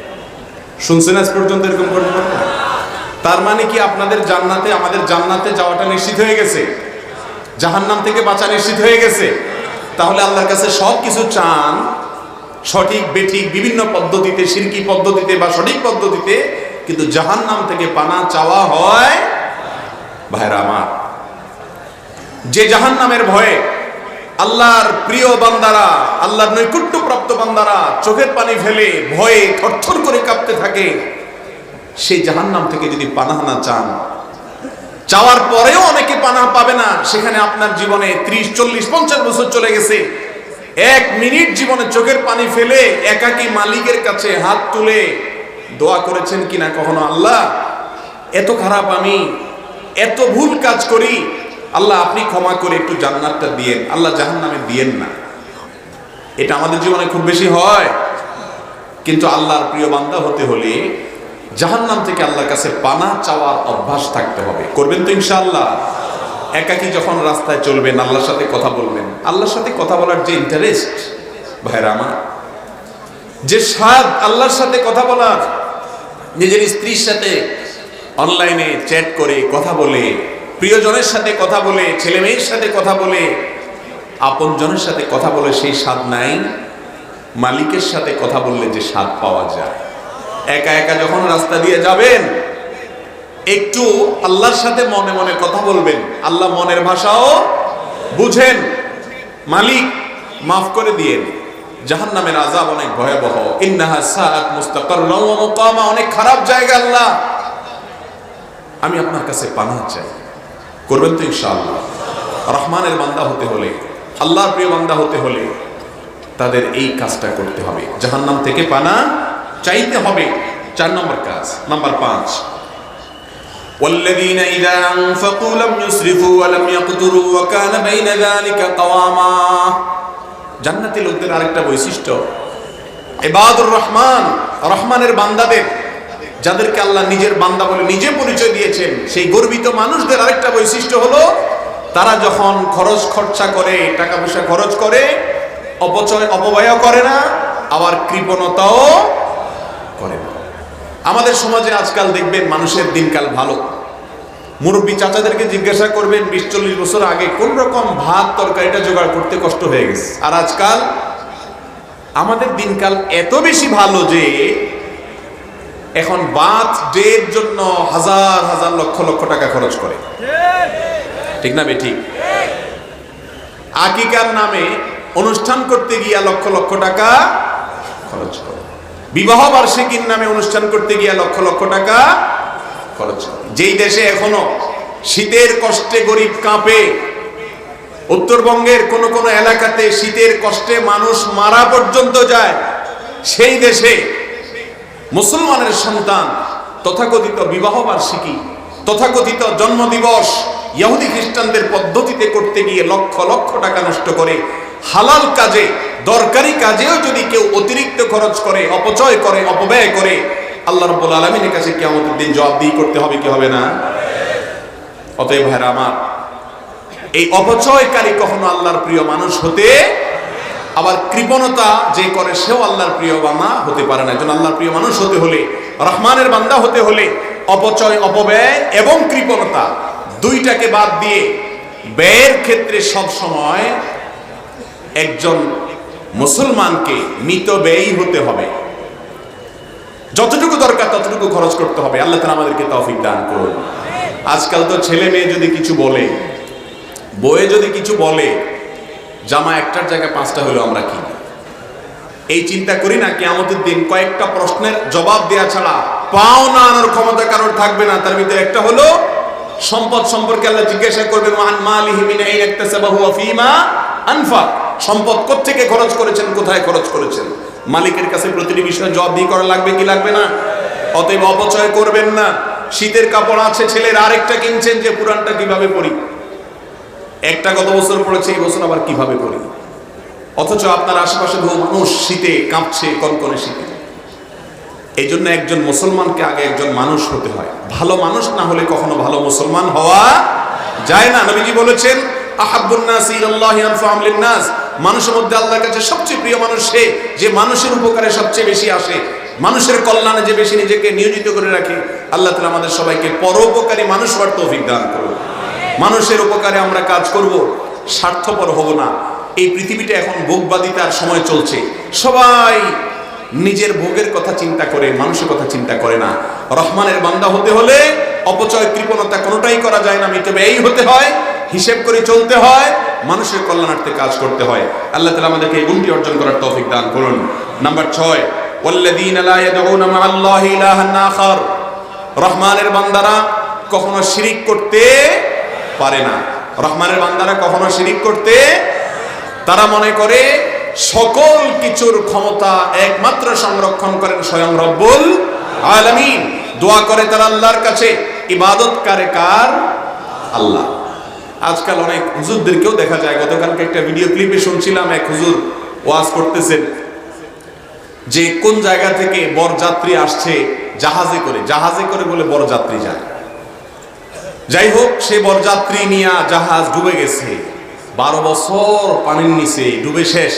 শুনছেন আজ পর্যন্ত এরকম ঘটনা? তার মানে কি আপনাদের জান্নাতে, আমাদের জান্নাতে যাওয়াটা নিশ্চিত হয়ে গেছে, জাহান্নাম থেকে বাঁচা নিশ্চিত হয়ে গেছে? তাহলে আল্লাহর কাছে সব কিছু চান সঠিক বেঠিক বিভিন্ন পদ্ধতিতে, শিরকি পদ্ধতিতে বা সঠিক পদ্ধতিতে, কিন্তু জাহান্নাম থেকে পানা চাওয়া হয়। ভাইরা আমার, যে জাহান্নামের ভয়ে আল্লাহর প্রিয় বান্দারা, আল্লাহর নৈকট্যপ্রাপ্ত বান্দারা চোখের পানি ফেলে ভয়ে থরথর করে কাঁপতে থাকে, সেই জাহান্নাম থেকে যদি পানাহ না চান, চাওয়ার পরেও অনেকে পানাহ পাবে না। সেখানে আপনার জীবনে 30, 40, 50 বছর চলে গেছে, 1 মিনিট জীবনে চোখের পানি ফেলে একাকী মালিকের কাছে হাত তুলে দোয়া করেছেন কিনা কখনো? আল্লাহ এত খারাপ আমি, এত ভুল কাজ করি, আল্লাহ আপনি ক্ষমা করে একটু জান্নাতটা দিয়েন, আল্লাহ জাহান্নামে দিয়েন না। এটা আমাদের জীবনে খুব বেশি হয়। কিন্তু আল্লাহর প্রিয় বান্দা হতে হলে জাহান্নাম থেকে আল্লাহর কাছে পানা চাওয়ার অভ্যাস থাকতে হবে। করবেন তো ইনশাআল্লাহ? একাকী যখন রাস্তায় চলবেন, আল্লাহর সাথে কথা বলবেন, আল্লাহর সাথে কথা বলার যে ইন্টারেস্ট ভাইরা আমার, যে স্বাদ আল্লাহর সাথে কথা বলার, নিজের স্ত্রীর সাথে অনলাইনে চ্যাট করে কথা বলে, প্রিয়জনের সাথে কথা বলে, ছেলে মেয়ের সাথে কথা বলে, আপনজনের সাথে কথা বলে সেই স্বাদ নাই মালিকের সাথে কথা বললে যে স্বাদ পাওয়া যায়। একা একা যখন রাস্তা দিয়ে যাবেন, একটু আল্লাহর সাথে মনে মনে কথা বলবেন, আল্লাহ মনের ভাষাও বুঝেন, মালিক মাফ করে দিয়েন। জাহান্নামের আযাব অনেক ভয়াবহ, ইন্নাহা সাআত মুস্তাকাররান ওয়া মুকামা, অনেক খারাপ জায়গা। আল্লাহ আমি আপনার কাছে পানাহ চাই। করবেন তো ইনশাআল্লাহ? রহমানের বান্দা হতে হলে, আল্লাহর প্রিয় বান্দা হতে হলে তাদের এই কাজটা করতে হবে, জাহান্নাম থেকে পানাহ চাইতে হবে। 4 নম্বর কাজ। নাম্বার 5, ওয়াল্লাযীনা ইযা আনফাকু লাম ইউসরিফু ওয়া লাম ইয়াকতুরু ওয়া কানা বাইনা যালিকা কাওয়ামা। জান্নাতি লোকদের আরেকটা বৈশিষ্ট্য, ইবাদুর রহমান, রহমানের বান্দাদের, যাদেরকে আল্লাহ নিজের বান্দা বলে নিজে পরিচয় দিয়েছেন, সেই গর্বিত মানুষদের আরেকটা বৈশিষ্ট্য হলো তারা যখন খরচ খরচা করে, টাকা পয়সা খরচ করে, অপব্যয় করে না, আবার কৃপণতাও করে না। আমাদের সমাজে আজকাল দেখবেন মানুষের দিনকাল ভালো। মুরব্বী চাচাদেরকে জিজ্ঞাসা করবেন 20-40 বছর আগে কোন রকম ভাত তরকারিটা জোগাড় করতে কষ্ট হয়ে গেছে, আর আজকাল আমাদের দিনকাল এত বেশি ভালো যে এখন বার্থডের জন্য হাজার হাজার লক্ষ লক্ষ টাকা খরচ করে। ঠিক না বেঠিক? আকিকার নামে অনুষ্ঠান করতে গিয়া লক্ষ লক্ষ টাকা খরচ করে, বিবাহ বার্ষিকীর নামে অনুষ্ঠান করতে গিয়া লক্ষ লক্ষ টাকা খরচ করে। যেই দেশে এখনো শীতের কষ্টে গরিব কাঁপে, উত্তরবঙ্গের কোন কোন এলাকাতে শীতের কষ্টে মানুষ মারা পর্যন্ত যায়, সেই দেশে মুসলমানের সন্তান তথাকথিত বিবাহ বার্ষিকী, তথাকথিত জন্মদিবস ইহুদি খ্রিস্টানদের পদ্ধতিতে করতে গিয়ে লক্ষ লক্ষ টাকা নষ্ট করে। হালাল কাজে, দরকারি কাজেও যদি কেউ অতিরিক্ত খরচ করে, অপচয় করে, অপব্যয় করে, আল্লাহ রাব্বুল আলামিনের কাছে কিয়ামতের দিন জবাবদিহি করতে হবে কি হবে না? অতএব ভাইরা আমার, এই অপচয়কারী কখনো আল্লাহর প্রিয় মানুষ হতে, আবার কৃপণতা যে করে সেও আল্লাহর প্রিয় বান্দা হতে পারে না। একজন আল্লাহর প্রিয় মানুষ হতে হলে, রহমানের বান্দা হতে হলে অপচয়, অপব্যয় এবং কৃপণতা দুইটাকে বাদ দিয়ে ব্যয়ের ক্ষেত্রে সব সময় একজন মুসলমানকে মিতব্যয়ী হতে হবে। যতটুকু দরকার ততটুকু খরচ করতে হবে। আল্লাহ তাআলা আমাদেরকে তৌফিক দান করুন। আজকাল তো ছেলে মেয়ে যদি কিছু বলে, বউয়ে যদি কিছু বলে, জামা একটার জায়গায় 5টা হলো আমরা কি এই চিন্তা করি না কিয়ামতের দিন কয়েকটা প্রশ্নের জবাব দেওয়া ছাড়া পাও না আনার ক্ষমতা কারোর থাকবে না। তার ভিতরে একটা হলো সম্পদ সম্পর্কে আল্লাহ জিজ্ঞাসা করবেন, ওয়ান মালিহি মিন আইন ইকতাসাবাহু ওয়া ফীমা আনফাক। সম্পদ কোত্থেকে খরচ করেছেন, কোথায় খরচ করেছেন। মালিকের কাছে প্রতিটি বিষয়ে জবাব দিয়ে করা লাগবে কি লাগবে না? অতএব অপচয় করবেন না। শীতের কাপড় আছে ছেলের, আরেকটা কিনছেন যে পুরানটা কিভাবে পরি, একটা গত বছর পড়েছে এই বছর আবার কিভাবে পরি। অথচ আপনার আশেপাশে বহু মানুষ শীতে কাঁপছে, কনকনে শীতে। এই জন্য একজন মুসলমানকে আগে একজন মানুষ হতে হয়। ভালো মানুষ না হলে কখনো ভালো মুসলমান হওয়া যায় না। নবীজি বলেছেন, আহাব্বুন নাসি ইলাল্লাহি আনফাহুম লিন-নাস। মানুষের মধ্যে আল্লাহর কাছে সবচেয়ে প্রিয় মানুষ সে যে মানুষের উপকারে সবচেয়ে বেশি আসে, মানুষের কল্যাণে যে বেশি নিজেকে নিয়োজিত করে রাখে। আল্লাহ তাআলা আমাদের সবাইকে পরোপকারী মানুষ হওয়ার তৌফিক দান করুন। মানুষের উপকারে আমরা কাজ করব, স্বার্থপর হব না। এই পৃথিবীটা এখন ভোগবাদিতার সময় চলছে। সবাই নিজের ভোগের কথা চিন্তা করে, মানুষের কথা চিন্তা করে না। রহমানের বান্দা হতে হলে অপচয়, কৃপণতা কোনোটাই করা যায় না। মিতব্যয়ী হতে হয়, হিসেব করে চলতে হয়, মানুষের কল্যাণার্থে কাজ করতে হয়। আল্লাহ তাআলা আমাদেরকে এই গুণটি অর্জন করার তৌফিক দান করুন। নাম্বার 6, ওয়াল্লাযীনা লা ইয়াদউনা মা'আল্লাহি ইলাহান আখার। রহমানের বান্দারা কখনো শিরিক করতে পারে না। রহমানের বান্দারা কখনো শিরিক করতে, তারা মনে করে সকল কিছুর ক্ষমতা একমাত্র সংরক্ষণ করেন স্বয়ং রব্বুল আলামিন। দোয়া করে তারা আল্লাহর কাছে, ইবাদত করে কার? আল্লাহ। আজকাল অনেক হুজুরদেরকেও দেখা যায়, গতকালকে একটা ভিডিও ক্লিপে শুনছিলাম, এক হুজুর ওয়াজ করতেছেন যে কোন জায়গা থেকে বরযাত্রী আসছে জাহাজে করে বলে বরযাত্রী যায়। যাই হোক, সে বরযাত্রী নিয়ে জাহাজ ডুবে গেছে। 12 বছর পানির নিচে ডুবে শেষ।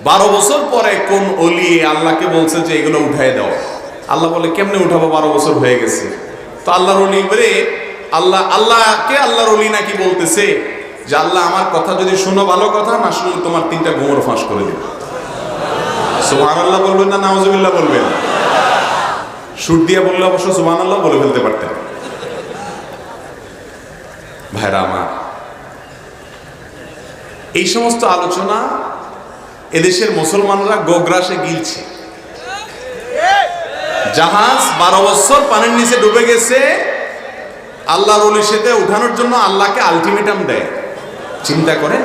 12 বছর পরে কোন ওলি আল্লাহকে বলছে যে এগুলো উঠায় দাও। আল্লাহ বলে কেমনে উঠাবো, 12 বছর হয়ে গেছে। তো আল্লাহর ওলি বলে, আল্লাহকে আল্লাহর ওলি নাকি বলতেছে যে আল্লাহ আমার কথা যদি শুনো ভালো কথা, না শুনলে তোমার 3টা গোমর ফাঁস করে দিবে। সুবহানাল্লাহ বলবেন না নাউজুবিল্লাহ বলবেন? সুর দিয়ে বললে অবশ্য সুবহানাল্লাহ বলে ফেলতে পারতেন। ভাইরা আমার, এই সমস্ত আলোচনা এদেশের মুসলমানরা গোগ্রাসে গিলছে। জাহাজ 12 বছর পানির নিচে ডুবে গেছে, আল্লাহর ওলির সাথে উঠানোর জন্য আল্লাহকে আলটিমেটাম দেয়। চিন্তা করেন,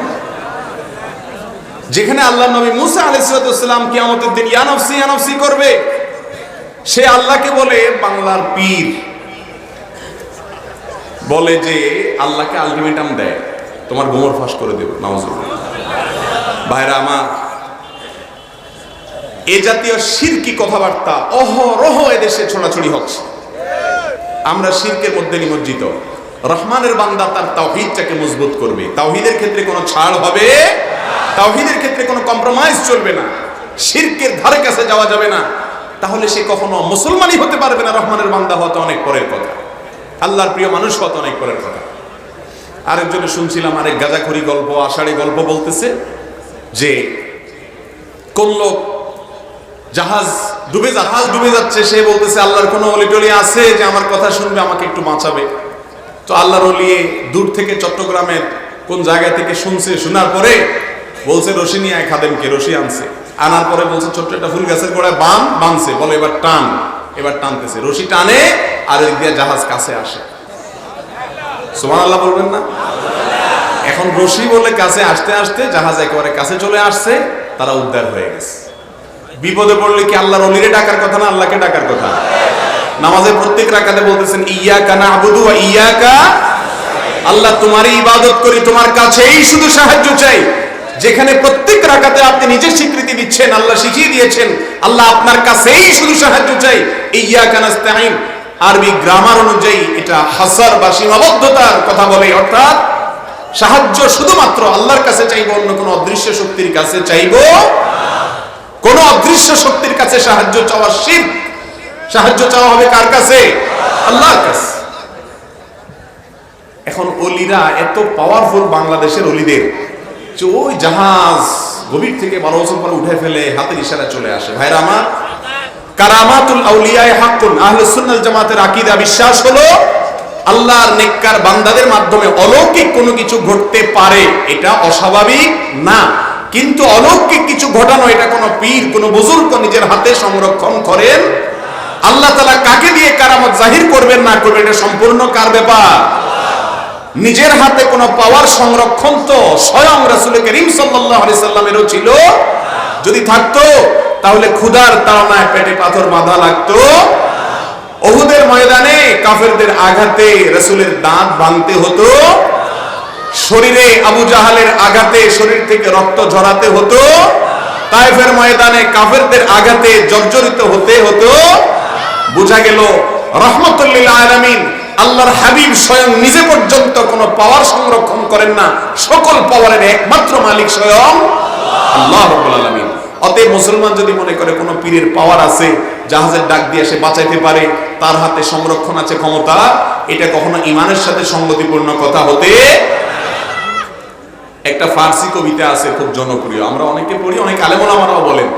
যেখানে আল্লাহর নবী মুসা আলাইহিস সালাম কিয়ামতের দিন ইয়া নফসি ইয়া নফসি করবে, সে আল্লাহকে বলে, বাংলার পীর বলে যে আল্লাহকে আলটিমেটাম দেয়, তোমার গোমর ফাঁস করে দেব। নাউজুবিল্লাহ। ভাইরা আমার, এ জাতীয় শিরকি কথাবার্তা অহরহ এদেশে ছড়াছড়ি হচ্ছে। আমরা শিরকের মধ্যে নিমজ্জিত। রহমানের বান্দা তার তাওহীদটাকে মজবুত করবে। তাওহীদের ক্ষেত্রে কোনো ছাড় হবে, তাওহীদের ক্ষেত্রে কোনো কম্প্রোমাইজ চলবে না। শিরকের ধারে কাছে যাওয়া যাবে না। তাহলে সে কখনো মুসলমানই হতে পারবে না। রহমানের বান্দা হওয়া তো অনেক পরের কথা, আল্লাহর প্রিয় মানুষ হওয়া তো অনেক পরের কথা। আরেকজনে শুনছিলাম, আরেক গাঁজাখড়ি গল্প, আষাঢ়ি গল্প বলতেছে যে কোন লোক জাহাজ ডুবে যাচ্ছে, সে বলতেছে আল্লাহর কোনো অলি টলি আছে যে আমার কথা শুনবে, আমাকে একটু বাঁচাবে। তো আল্লাহর ওলি দূর থেকে চট্টগ্রামের কোন জায়গা থেকে শুনছে, শোনার পরে বলছে রশি নিয়ে আয় খাদেমকে। রশি আনছে, আনার পরে বলছে ছোট্ট একটা ফুল গাছের গোড়ায় বাঁধছে, বলে এবার টান। এবার টানতেছে, রশি টানে, আর ওই দিয়ে জাহাজ কাছে আসে। সুবহানাল্লাহ বলবেন না? এখন রশি বলে কাছে আসতে আসতে জাহাজ একেবারে কাছে চলে আসছে, তারা উদ্ধার হয়ে গেছে। বিপদে পড়লে কি আল্লাহর ওলিরে ডাকার কথা না আল্লাহকে ডাকার কথা? নামাজের প্রত্যেক রাকাতে বলতেছেন ইয়্যাকা না'বুদু ওয়া ইয়্যাকা, আল্লাহ তোমারই ইবাদত করি, তোমার কাছেই শুধু সাহায্য চাই। যেখানে প্রত্যেক রাকাতে আপনি নিজের স্বীকৃতি দিচ্ছেন, আল্লাহ শিখিয়ে দিয়েছেন আল্লাহ আপনার কাছেই শুধু সাহায্য চাই। ইয়্যাকা নাস্তাঈন আরবি গ্রামার অনুযায়ী এটা হাসার বা সীমাবদ্ধতার কথা বলে, অর্থাৎ সাহায্য শুধুমাত্র আল্লাহর কাছে চাইবো, অন্য কোনো অদৃশ্য শক্তির কাছে চাইবো। কোন অদৃশ্য শক্তির কাছে সাহায্য চাওয়া শিরক। সাহায্য চাওয়া হবে কার কাছে? আল্লাহর কাছে। এখন অলিরা এত পাওয়ারফুল, বাংলাদেশের অলিদের যে ওই জাহাজ গভীর থেকে 12 বছর পরে উঠে ফেলে হাতের ইশারা চলে আসে। ভাইরা আমার, কারামাতুল আউলিয়ায়ে হাক্কুন, আহলুস সুন্নাহ জামাতের আকীদা বিশ্বাস হলো আল্লাহর নেককার বান্দাদের মাধ্যমে অলৌকিক কোনো কিছু ঘটতে পারে, এটা অস্বাভাবিক না। কিন্তু অলৌকিক কিছু ঘটানো, এটা কোনো পীর, কোনো বুজুর্গ নিজের হাতে সংরক্ষণ করেন। আল্লাহ তাআলা কাকে দিয়ে কারামত জাহির করবেন না করবেন, এটা সম্পূর্ণ কার ব্যাপার? নিজের হাতে কোনো পাওয়ার সংরক্ষণ তো স্বয়ং রাসূল করিম সাল্লাল্লাহু আলাইহি সাল্লামেরও ছিল। যদি থাকতো তাহলে ক্ষুধার তাড়নায় পেটে পাথর বাঁধা লাগতো। উহুদের ময়দানে কাফেরদের আঘাতে রাসূলের দাঁত ভাঙতে হতো। শরীরে আবু জাহালের আঘাতে শরীর থেকে রক্ত ঝরাতে হতো। তায়েফের ময়দানে কাফেরদের আঘাতে জর্জরিত হতে হতো। বোঝা গেল রাহমাতুল লিল আলামিন আল্লাহর হাবিব স্বয়ং নিজে পর্যন্ত কোনো পাওয়ার সংরক্ষণ করেন না। সকল পাওয়ারের একমাত্র মালিক স্বয়ং আল্লাহ রাব্বুল আলামিন। অতএব মুসলমান যদি মনে করে কোনো পীরের পাওয়ার আছে, জাহাজের ডাক দিয়ে সে বাঁচাইতে পারে, তার হাতে সংরক্ষণ আছে, ক্ষমতা, এটা কখনো ঈমানের সাথে সঙ্গতিপূর্ণ কথা হতে। একটা ফার্সি কবিতা আছে খুব জনপ্রিয়, আমরা অনেকে পড়ি, অনেক আলেম ওলামারাও বলেন,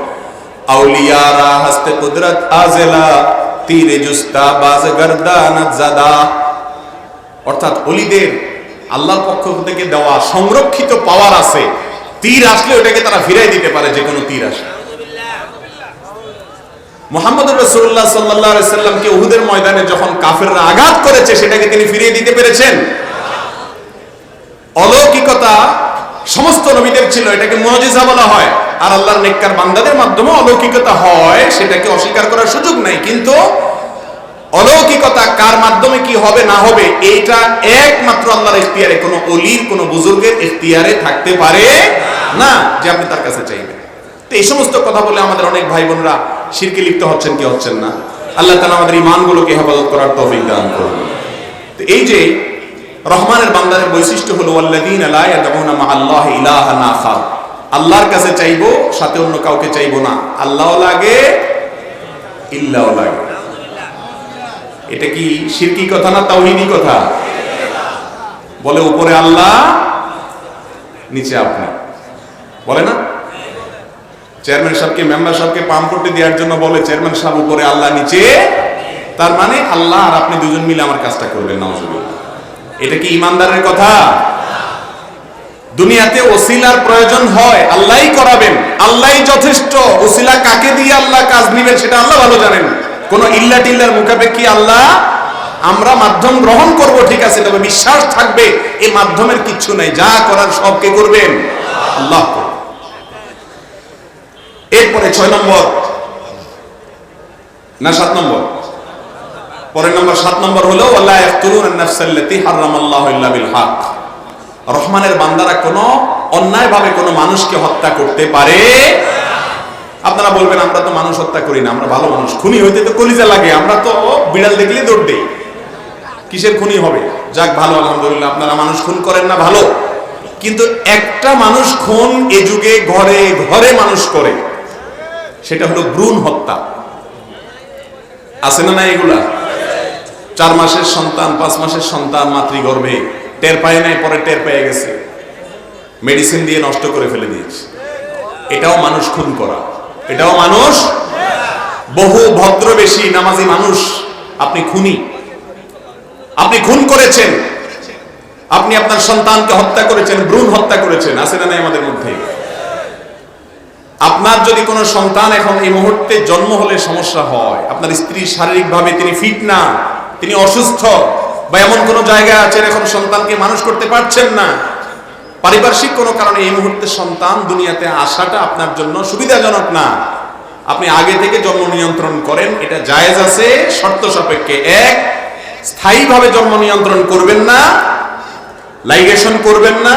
আউলিয়ারা হস্তে কুদরত আজেলা তীরে জুস্তা বাজ গর্দানাত জাদা। অর্থাৎ ওলিদের আল্লাহর পক্ষ থেকে দেওয়া সংরক্ষিত পাওয়ার আছে, তীর আসলে ওটাকে তারা ফিরাই দিতে পারে, যে কোনো তীর আসে। মুহাম্মদুর রাসূলুল্লাহ সাল্লাল্লাহু আলাইহি সাল্লামকে উহুদের ময়দানে যখন কাফেররা আঘাত করেছে, সেটাকে তিনি ফিরিয়ে দিতে পেরেছেন। অলৌকিকতা সমস্ত নবীদের ছিল, এটাকে মুজিজা বলা হয়। আর আল্লাহর নেককার বান্দাদের মাধ্যমে অলৌকিকতা হয়, সেটাকে অস্বীকার করার সুযোগ নাই। কিন্তু অলৌকিকতা কার মাধ্যমে কি হবে না হবে, এইটা একমাত্র আল্লাহর ইখতিয়ারে, কোনো ওলির, কোনো বুজুর্গের ইখতিয়ারে থাকতে পারে না যে আপনি তার কাছে চাইবেন। তো এই সমস্ত কথা বলে আমাদের অনেক ভাই বোনরা শিরকে লিপ্ত হচ্ছেন কি হচ্ছেন না। আল্লাহ তাআলা আমাদের ঈমানগুলোকে হেফাজত করার তৌফিক দান করুন। তো এই যে রহমানের বান্দাদের বৈশিষ্ট্য হলো ওয়াল্লাযীনা লা ইয়াদউনা মা'আল্লাহি ইলাহান আখার, আল্লাহর কাছে চাইবো, সাথে অন্য কাউকে চাইবো না। আল্লাহও লাগে, ইল্লাহও লাগে। এটা কি শিরকি কথা না তাওহীদি কথা? বলে উপরে আল্লাহ, নিচে আপনি, বলে না? চেয়ারম্যান সাহেবকে, মেম্বার সাহেবকে পাম করতে দেওয়ার জন্য বলে চেয়ারম্যান সাহেব উপরে, আল্লাহ নিচে। তার মানে আল্লাহ আর আপনি দুজন মিলে আমার কাজটা করবেন, নাউজুবিল্লাহ। এটা কি ইমানদারের কথা? দুনিয়াতে ওসিলার প্রয়োজন হয়, আল্লাহই করাবেন, আল্লাহই যথেষ্ট। ওসিলা কাকে দিয়ে আল্লাহ কাজ নেবেন সেটা আল্লাহ ভালো জানেন। কোন ইল্লা টিল্লার মুখাপেক্ষী আল্লাহ, আমরা মাধ্যম গ্রহণ করব ঠিক আছে, তবে বিশ্বাস থাকবে এই মাধ্যমের কিচ্ছু নাই, যা করার সব কে করবেন? আল্লাহ। এরপরে 6 নম্বর না 7 নম্বর, পরের নম্বর 7 নম্বর হলো ওয়ালা ইয়াকতুলুন আন-নাফসাল্লাতী হারামাল্লাহু ইল্লা বিল হক। রহমানের বান্দারা কোনো অন্যায় ভাবে কোনো মানুষকে হত্যা করতে পারে। আপনারা বলবেন আমরা তো মানুষ হত্যা করি না, আমরা ভালো মানুষ। খুনি হইতে তো কলিজা লাগে, আমরা তো বিড়াল দেখলেই দৌড় দেই, কিসের খুনি হবে? যাক ভালো, আলহামদুলিল্লাহ আপনারা মানুষ খুন করেন না, ভালো। কিন্তু একটা মানুষ খুন এ যুগে ঘরে ঘরে মানুষ করে, সেটা হলো ভ্রূণ হত্যা। আছে না না এগুলা? 4 মাসের সন্তান, 5 মাসের সন্তান মাতৃগর্ভে, টের পায় নাই, পরে টের পেয়ে গেছে, মেডিসিন দিয়ে নষ্ট করে ফেলে দিয়েছে। এটাও মানুষ খুন করা, এটাও মানুষ। বহু ভদ্রবেশী নামাজি মানুষ, আপনি খুনি, আপনি খুন করেছেন, আপনি আপনার সন্তানকে হত্যা করেছেন, ভ্রূণ হত্যা করেছেন। আছে না নাই আমাদের মধ্যে? আপনার যদি কোনো সন্তান এখন এই মুহূর্তে জন্ম হলে সমস্যা হয়, আপনার স্ত্রী শারীরিকভাবে তিনি ফিট না, তিনি অসুস্থ, বা এমন কোনো জায়গায় আছেন এখন সন্তানকে মানুষ করতে পারছেন না, পারিপার্শ্বিক কোনো কারণে এই মুহূর্তে সন্তান দুনিয়াতে আসাটা আপনার জন্য সুবিধাজনক না, আপনি আগে থেকে জন্ম নিয়ন্ত্রণ করেন, এটা জায়েজ আছে শর্ত সাপেক্ষে। 1, স্থায়ীভাবে জন্ম নিয়ন্ত্রণ করবেন না, লাইগেশন করবেন না,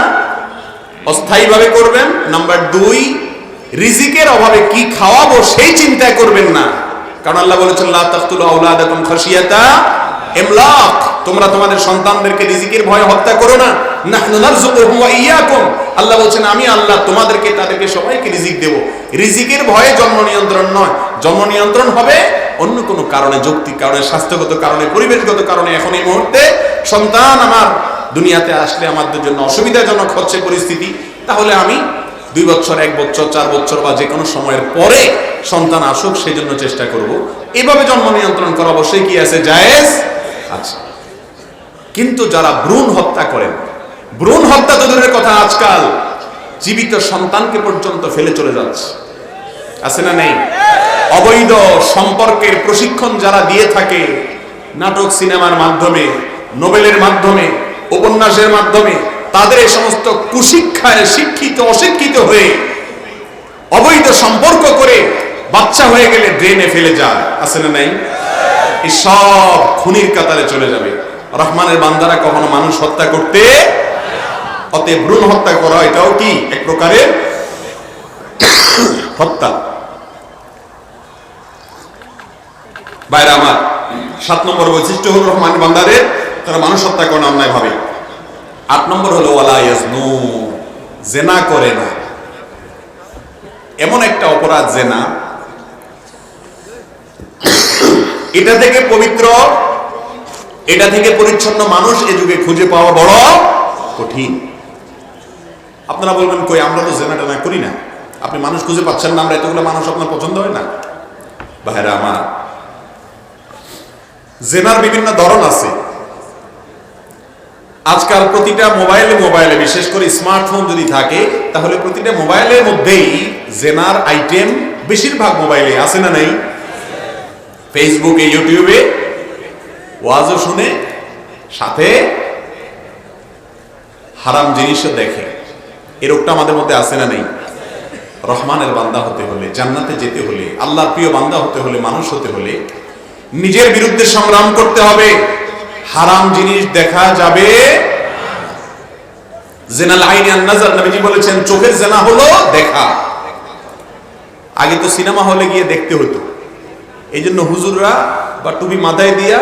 অস্থায়ীভাবে করবেন। নাম্বার 2, রিজিকের অভাবে কি খাওয়াবো সেই চিন্তা করবেন না, কারণ আল্লাহ বলেছেন লা তাকতুলু আওলাদাকুম খাশিয়াতা ইমলাক, তোমরা তোমাদের সন্তানদেরকে রিজিকের ভয়ে হত্যা করো না। নাহনু নারযুকুহুম ওয়া ইয়্যাকুম, আল্লাহ বলছেন আমি আল্লাহ তোমাদেরকে তাদেরকে সবাইকে রিজিক দেব। রিজিকের ভয়ে জন্ম নিয়ন্ত্রণ নয়, জন্ম নিয়ন্ত্রণ হবে অন্য কোনো কারণে, যৌক্তিক কারণে, স্বাস্থ্যগত কারণে, পরিবেশগত কারণে। এখন এই মুহূর্তে সন্তান আমার দুনিয়াতে আসলে আমাদের জন্য অসুবিধাজনক হচ্ছে পরিস্থিতি, তাহলে আমি 2 বছর, 1 বছর, 4 বছর বা যে কোনো সময়ের পরে সন্তান আসুক সেই জন্য চেষ্টা করব। এভাবে জন্ম নিয়ন্ত্রণ করা অবশ্যই কি আছে, জায়েজ আছে। কিন্তু যারা ভ্রূণ হত্যা করেন, ভ্রূণ হত্যা তো দূরের কথা, আজকাল জীবিত সন্তানকে পর্যন্ত ফেলে চলে যাচ্ছে, আছে না নেই? অবৈধ সম্পর্কের প্রশিক্ষণ যারা দিয়ে থাকে নাটক সিনেমার মাধ্যমে, নোবেলের মাধ্যমে, উপন্যাসের মাধ্যমে, তাদের এই সমস্ত কুশিক্ষায় শিক্ষিত অশিক্ষিত হয়ে অবৈধ সম্পর্ক করে বাচ্চা হয়ে গেলে ড্রেনে ফেলে যায়, আছে না নাই? এই সব খুনির কাতারে চলে যাবে। রহমানের বান্দারা কখনো মানুষ হত্যা করতে, অতএব ভ্রূণ হত্যা করা এটাও কি এক প্রকারের হত্যা। বাইরে আমার 7 নম্বর বৈশিষ্ট্য হলো রহমানের বান্দাদের তারা মানুষ হত্যা করে অন্যায় ভাবে। 8 নম্বর হলো ওয়ালা ইয়াজনু, জেনা করে না। এমন একটা অপরাধ জেনা, এটা থেকে পবিত্র, এটা থেকে পরিচ্ছন্ন মানুষ এ যুগে খুঁজে পাওয়া বড় কঠিন। আপনারা বলবেন কই আমরা তো জেনা টেনা করি না, আপনি মানুষ খুঁজে পাচ্ছেন না, আমরা এতগুলো মানুষ আপনার পছন্দ হয় না? ভাইরা আমার, জেনার বিভিন্ন ধরন আছে। আজকাল প্রতিটা মোবাইলে বিশেষ করে স্মার্টফোন যদি থাকে তাহলে প্রতিটা মোবাইলের মধ্যেই জেনার আইটেম বেশিরভাগ মোবাইলে আছে না নেই? ফেসবুকে, ইউটিউবে ওয়াজও শুনে সাথে হারাম জিনিসও দেখে। এই রোগটা আমাদের মধ্যে আছে না নেই? রহমানের বান্দা হতে হলে, জান্নাতে যেতে হলে, আল্লাহর প্রিয় বান্দা হতে হলে, মানুষ হতে হলে নিজের বিরুদ্ধে সংগ্রাম করতে হবে। হারাম জিনিস দেখা যাবে। জিনাল আইনি আন নাজর, নবীজি বলেছেন চোখের জিনা হলো দেখা। আগে তো সিনেমা হলে গিয়ে দেখতে হতো, এই জন্য হুজুররা বা টুপি মাথায় দিয়া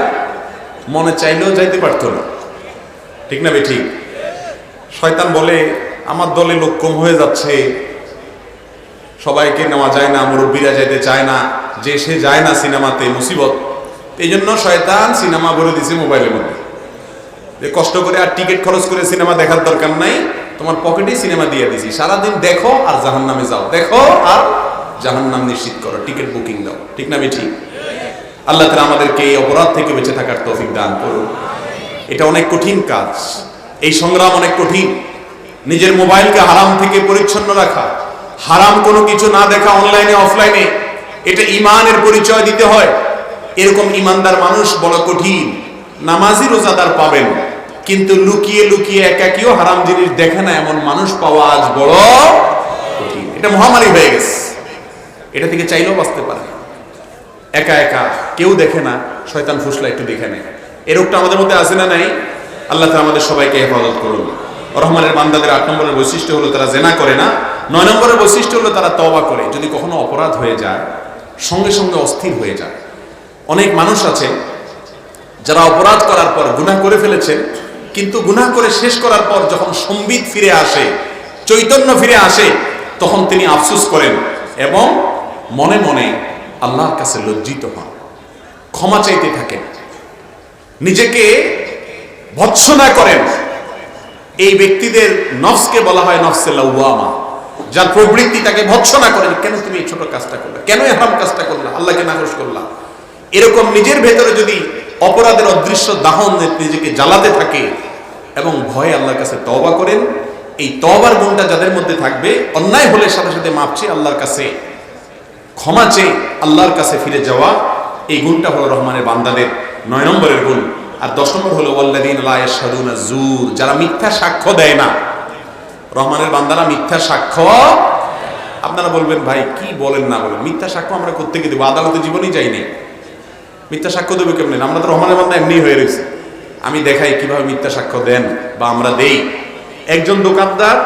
মনে চাইলেও যাইতে পারতো না, ঠিক না বেঠিক? শয়তান বলে আমার দলে লোক কম হয়ে যাচ্ছে, সবাইকে নেওয়া যায় না, মুরব্বীরা যাইতে চায় না, যে সে যায় না সিনেমাতে, মুসিবত। এই জন্য শয়তান সিনেমা ভরে দিছে মোবাইলের মধ্যে, যে কষ্ট করে আর টিকিট খরচ করে সিনেমা দেখার দরকার নাই, তোমার পকেটেই সিনেমা দিয়ে দিছি, সারাদিন দেখো আর জাহান্নামে যাও, দেখো আর জাহান্নাম নিশ্চিত করো, টিকিট বুকিং দাও, ঠিক না বেঠিক? আল্লাহ তাআলা আমাদেরকে এই অপরাধ থেকে বেঁচে থাকার তৌফিক দান করুন। এটা অনেক কঠিন কাজ, এই সংগ্রাম অনেক কঠিন। নিজের মোবাইলকে হারাম থেকে পরিচ্ছন্ন রাখা, হারাম কোনো কিছু না দেখা অনলাইনে অফলাইনে, এটা ঈমানের পরিচয় দিতে হয়। এরকম ঈমানদার মানুষ বড় কঠিন। নামাজি রোজাদার পাবেন, কিন্তু লুকিয়ে লুকিয়ে একাকিও হারাম জিনিস দেখে না এমন মানুষ পাওয়া আজ বড় কঠিন। এটা মহামারী হয়ে গেছে, এটা থেকে চাইলেও বাঁচতে পারে। একা একা কেউ দেখে না, শয়তান ফুসলা একটু দেখে নেয়। এই রোগটা আমাদের মধ্যে আছে না নাই? আল্লাহ তাআলা আমাদের সবাইকে হেফাজত করুন। রহমানের বান্দাদের 8 নম্বরের বৈশিষ্ট্য হলো তারা জেনা করে না। 9 নম্বরের বৈশিষ্ট্য হলো তারা তওবা করে। যদি কখনো অপরাধ হয়ে যায় সঙ্গে সঙ্গে অস্থির হয়ে যায়। অনেক মানুষ আছে যারা অপরাধ করার পর গুনাহ করে ফেলেছেন, কিন্তু গুনাহ করে শেষ করার পর যখন সম্বিত ফিরে আসে, চৈতন্য ফিরে আসে, তখন তিনি আফসোস করেন এবং মনে মনে আল্লাহর কাছে লজ্জিত হন, ক্ষমা চাইতে থাকেন, নিজেকে ভৎসনা করেন। এই ব্যক্তিদের নফসকে বলা হয় নফসে লাওয়ামা, যার প্রবৃত্তি তাকে ভৎসনা করে, কেন তুমি এই ছোট কাজটা করলা, কেন এই হারাম কাজটা করলা, আল্লাহকে নাকশ করলা। এরকম নিজের ভেতরে যদি অপরাধের অদৃশ্য দাহন নিজেকে জ্বালাতে থাকে এবং ভয়ে আল্লাহর কাছে তওবা করেন, এই তওবার গুণটা যাদের মধ্যে থাকবে, অন্যায় হলে সাথে সাথে মাপ চেয়ে আল্লাহর কাছে ক্ষমা চেয়ে আল্লাহর কাছে ফিরে যাওয়া, এই গুণটা হলো রহমানের বান্দাদের 9 নম্বরের গুণ। আর 10 নম্বর হলো ওয়াল্লাযীনা লা ইয়াশহাদুনা যুর, যারা মিথ্যা সাক্ষ্য দেয় না। রহমানের বান্দারা মিথ্যা সাক্ষ্য, আপনারা বলবেন ভাই কি বলেন না বলেন, মিথ্যা সাক্ষ্য আমরা কোত্থেকে দেবো? আদালতে জীবনেই যাইনি, মিথ্যা সাক্ষ্য দেবো কেমনে? আমরা তো রহমানের বান্দা এমনি হয়ে রয়েছে। আমি দেখাই কিভাবে মিথ্যা সাক্ষ্য দেন বা আমরা দেই। একজন দোকানদার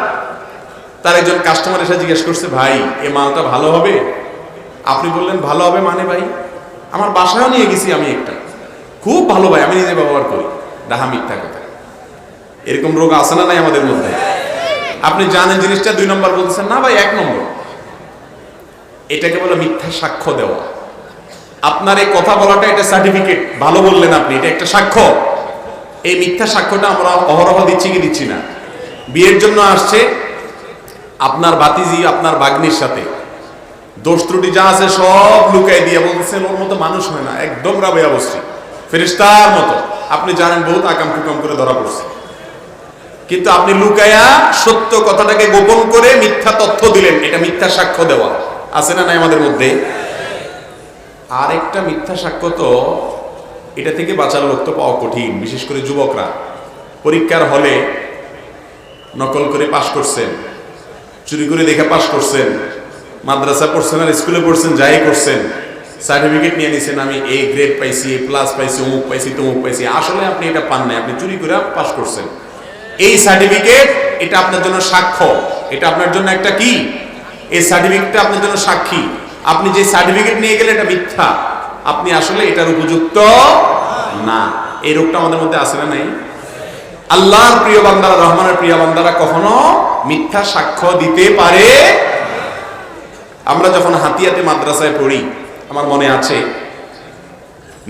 তার একজন কাস্টমার এসে জিজ্ঞেস করছে, ভাই এ মালটা ভালো হবে? আপনি বললেন ভালো হবে মানে? ভাই আমার বাসায়ও নিয়ে গেছি আমি একটা, খুব ভালো ভাই, আমি নিজে ব্যবহার করি, ডাহা মিথ্যা কথা। এরকম রোগ আছে না নাই আমাদের মধ্যে? আপনি জানেন জিনিসটা 2 নম্বর বলতেছেন, না ভাই 1 নম্বর। এটাকে বলে মিথ্যা সাক্ষ্য দেওয়া। আপনার এই কথা বলাটা এটা সার্টিফিকেট, ভালো বললেন আপনি, এটা একটা সাক্ষ্য। এই মিথ্যা সাক্ষ্যটা আমরা অহরহ দিচ্ছি কি দিচ্ছি না? বিয়ের জন্য আসছে আপনার ভাতিজি আপনার ভাগ্নির সাথে, দোষ ত্রুটি যা আছে সব লুকাই দিয়ে বলতেছেন ওর মতো মানুষ হয় না, একদম রাবেয়া বসছি ফেরেশতার মতো। আপনি জানেন বহুত আকাম কুকাম করে ধরা পড়ছে, কিন্তু আপনি লুকায়া সত্য কথাটাকে গোপন করে মিথ্যা তথ্য দিলেন, এটা মিথ্যা সাক্ষ্য দেওয়া। আছে না নাই আমাদের মধ্যে? আরেকটা মিথ্যা সাক্ষ্য, তো এটা থেকে বাঁচার লোক তো পাওয়া কঠিন, বিশেষ করে যুবকরা। পরীক্ষার হলে নকল করে পাশ করছেন, চুরি করে দেখে পাশ করছেন, মাদ্রাসা পড়ছেন আর স্কুলে পড়ছেন, যাই করছেন, সার্টিফিকেট নিয়ে নিছেন, আমি এ গ্রেড পাইছি, এ প্লাস পাইছি, অমুক পাইছি, তমুক পাইছি। আসলে আপনি এটা পান নাই, আপনি চুরি করে পাশ করছেন। এই সার্টিফিকেট, এটা আপনার জন্য সাক্ষ্য, এটা আপনার জন্য একটা কি, এই সার্টিফিকেটটা আপনার জন্য সাক্ষী। আপনি যে সার্টিফিকেট নিয়ে গেলে এটা মিথ্যা, আপনি আসলে এটার উপযুক্ত না। এই রোগটা আমাদের মধ্যে আছে না নাই? আল্লাহর প্রিয় বান্দারা, রহমানের প্রিয় বান্দারা কখনো মিথ্যা সাক্ষ্য দিতে পারে। আমরা যখন হাতিয়াতে মাদ্রাসায় পড়ি, আমার মনে আছে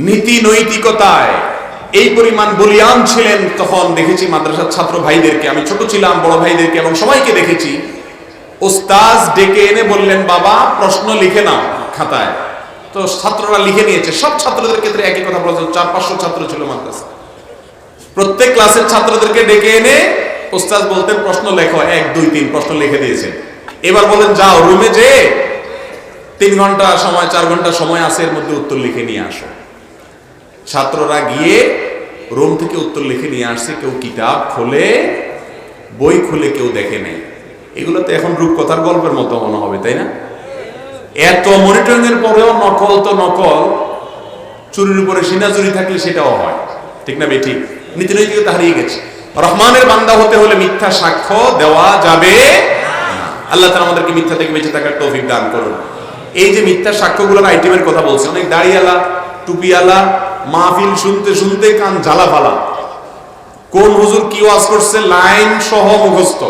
নীতি নৈতিকতায় এই পরিমাণ বলিয়ান ছিলেন, তখন দেখেছি মাদ্রাসার ছাত্র ভাইদেরকে, আমি ছোট ছিলাম, বড় ভাইদেরকে এবং সবাইকে দেখেছি, ওস্তাজ ডেকে এনে বললেন, বাবা প্রশ্ন লিখে নাও খাতায়। তো ছাত্ররা লিখে নিয়েছে, সব ছাত্রদের ক্ষেত্রে একই কথা বলছে। 400-500 ছাত্র ছিল মাদ্রাসা, প্রত্যেক ক্লাসের ছাত্রদেরকে ডেকে এনে ওস্তাদ বলতেন প্রশ্ন লেখো, 1 2 3 প্রশ্ন লিখে দিয়েছে। এবার বলেন যাও রুমে যে 3 ঘন্টা সময়, 4 ঘন্টা সময় আছে, এর মধ্যে উত্তর লিখে নিয়ে আসো। ছাত্ররা গিয়ে রুম থেকে উত্তর লিখে নিয়ে আসছে, কেউ কিতাব খোলে, বই খুলে কেউ দেখে নেই। এগুলো তো এখন রূপকথার গল্পের মতো মনে হবে, তাই না? এত মনিটরিং এর পরেও নকল তো নকল, চুরির উপরে সিনা চুরি থাকলে সেটাও হয়, ঠিক না বেঠিক? নীতি নৈতিকতা হারিয়ে গেছে। রহমানের বান্দা হতে হলে মিথ্যা সাক্ষ্য দেওয়া যাবে না। আল্লাহ তাআলা আমাদেরকে মিথ্যা থেকে বেঁচে থাকার তৌফিক দান করুন। এই যে মিথ্যা সাক্ষ্যগুলোর আইটেমের কথা বলছে, অনেক দাড়িওয়ালা টুপিওয়ালা মাহফিল শুনতে শুনতে কান ঝালা ফালা, কোন হুজুর কি ওয়াজ করছে লাইন সহ মুখস্থ,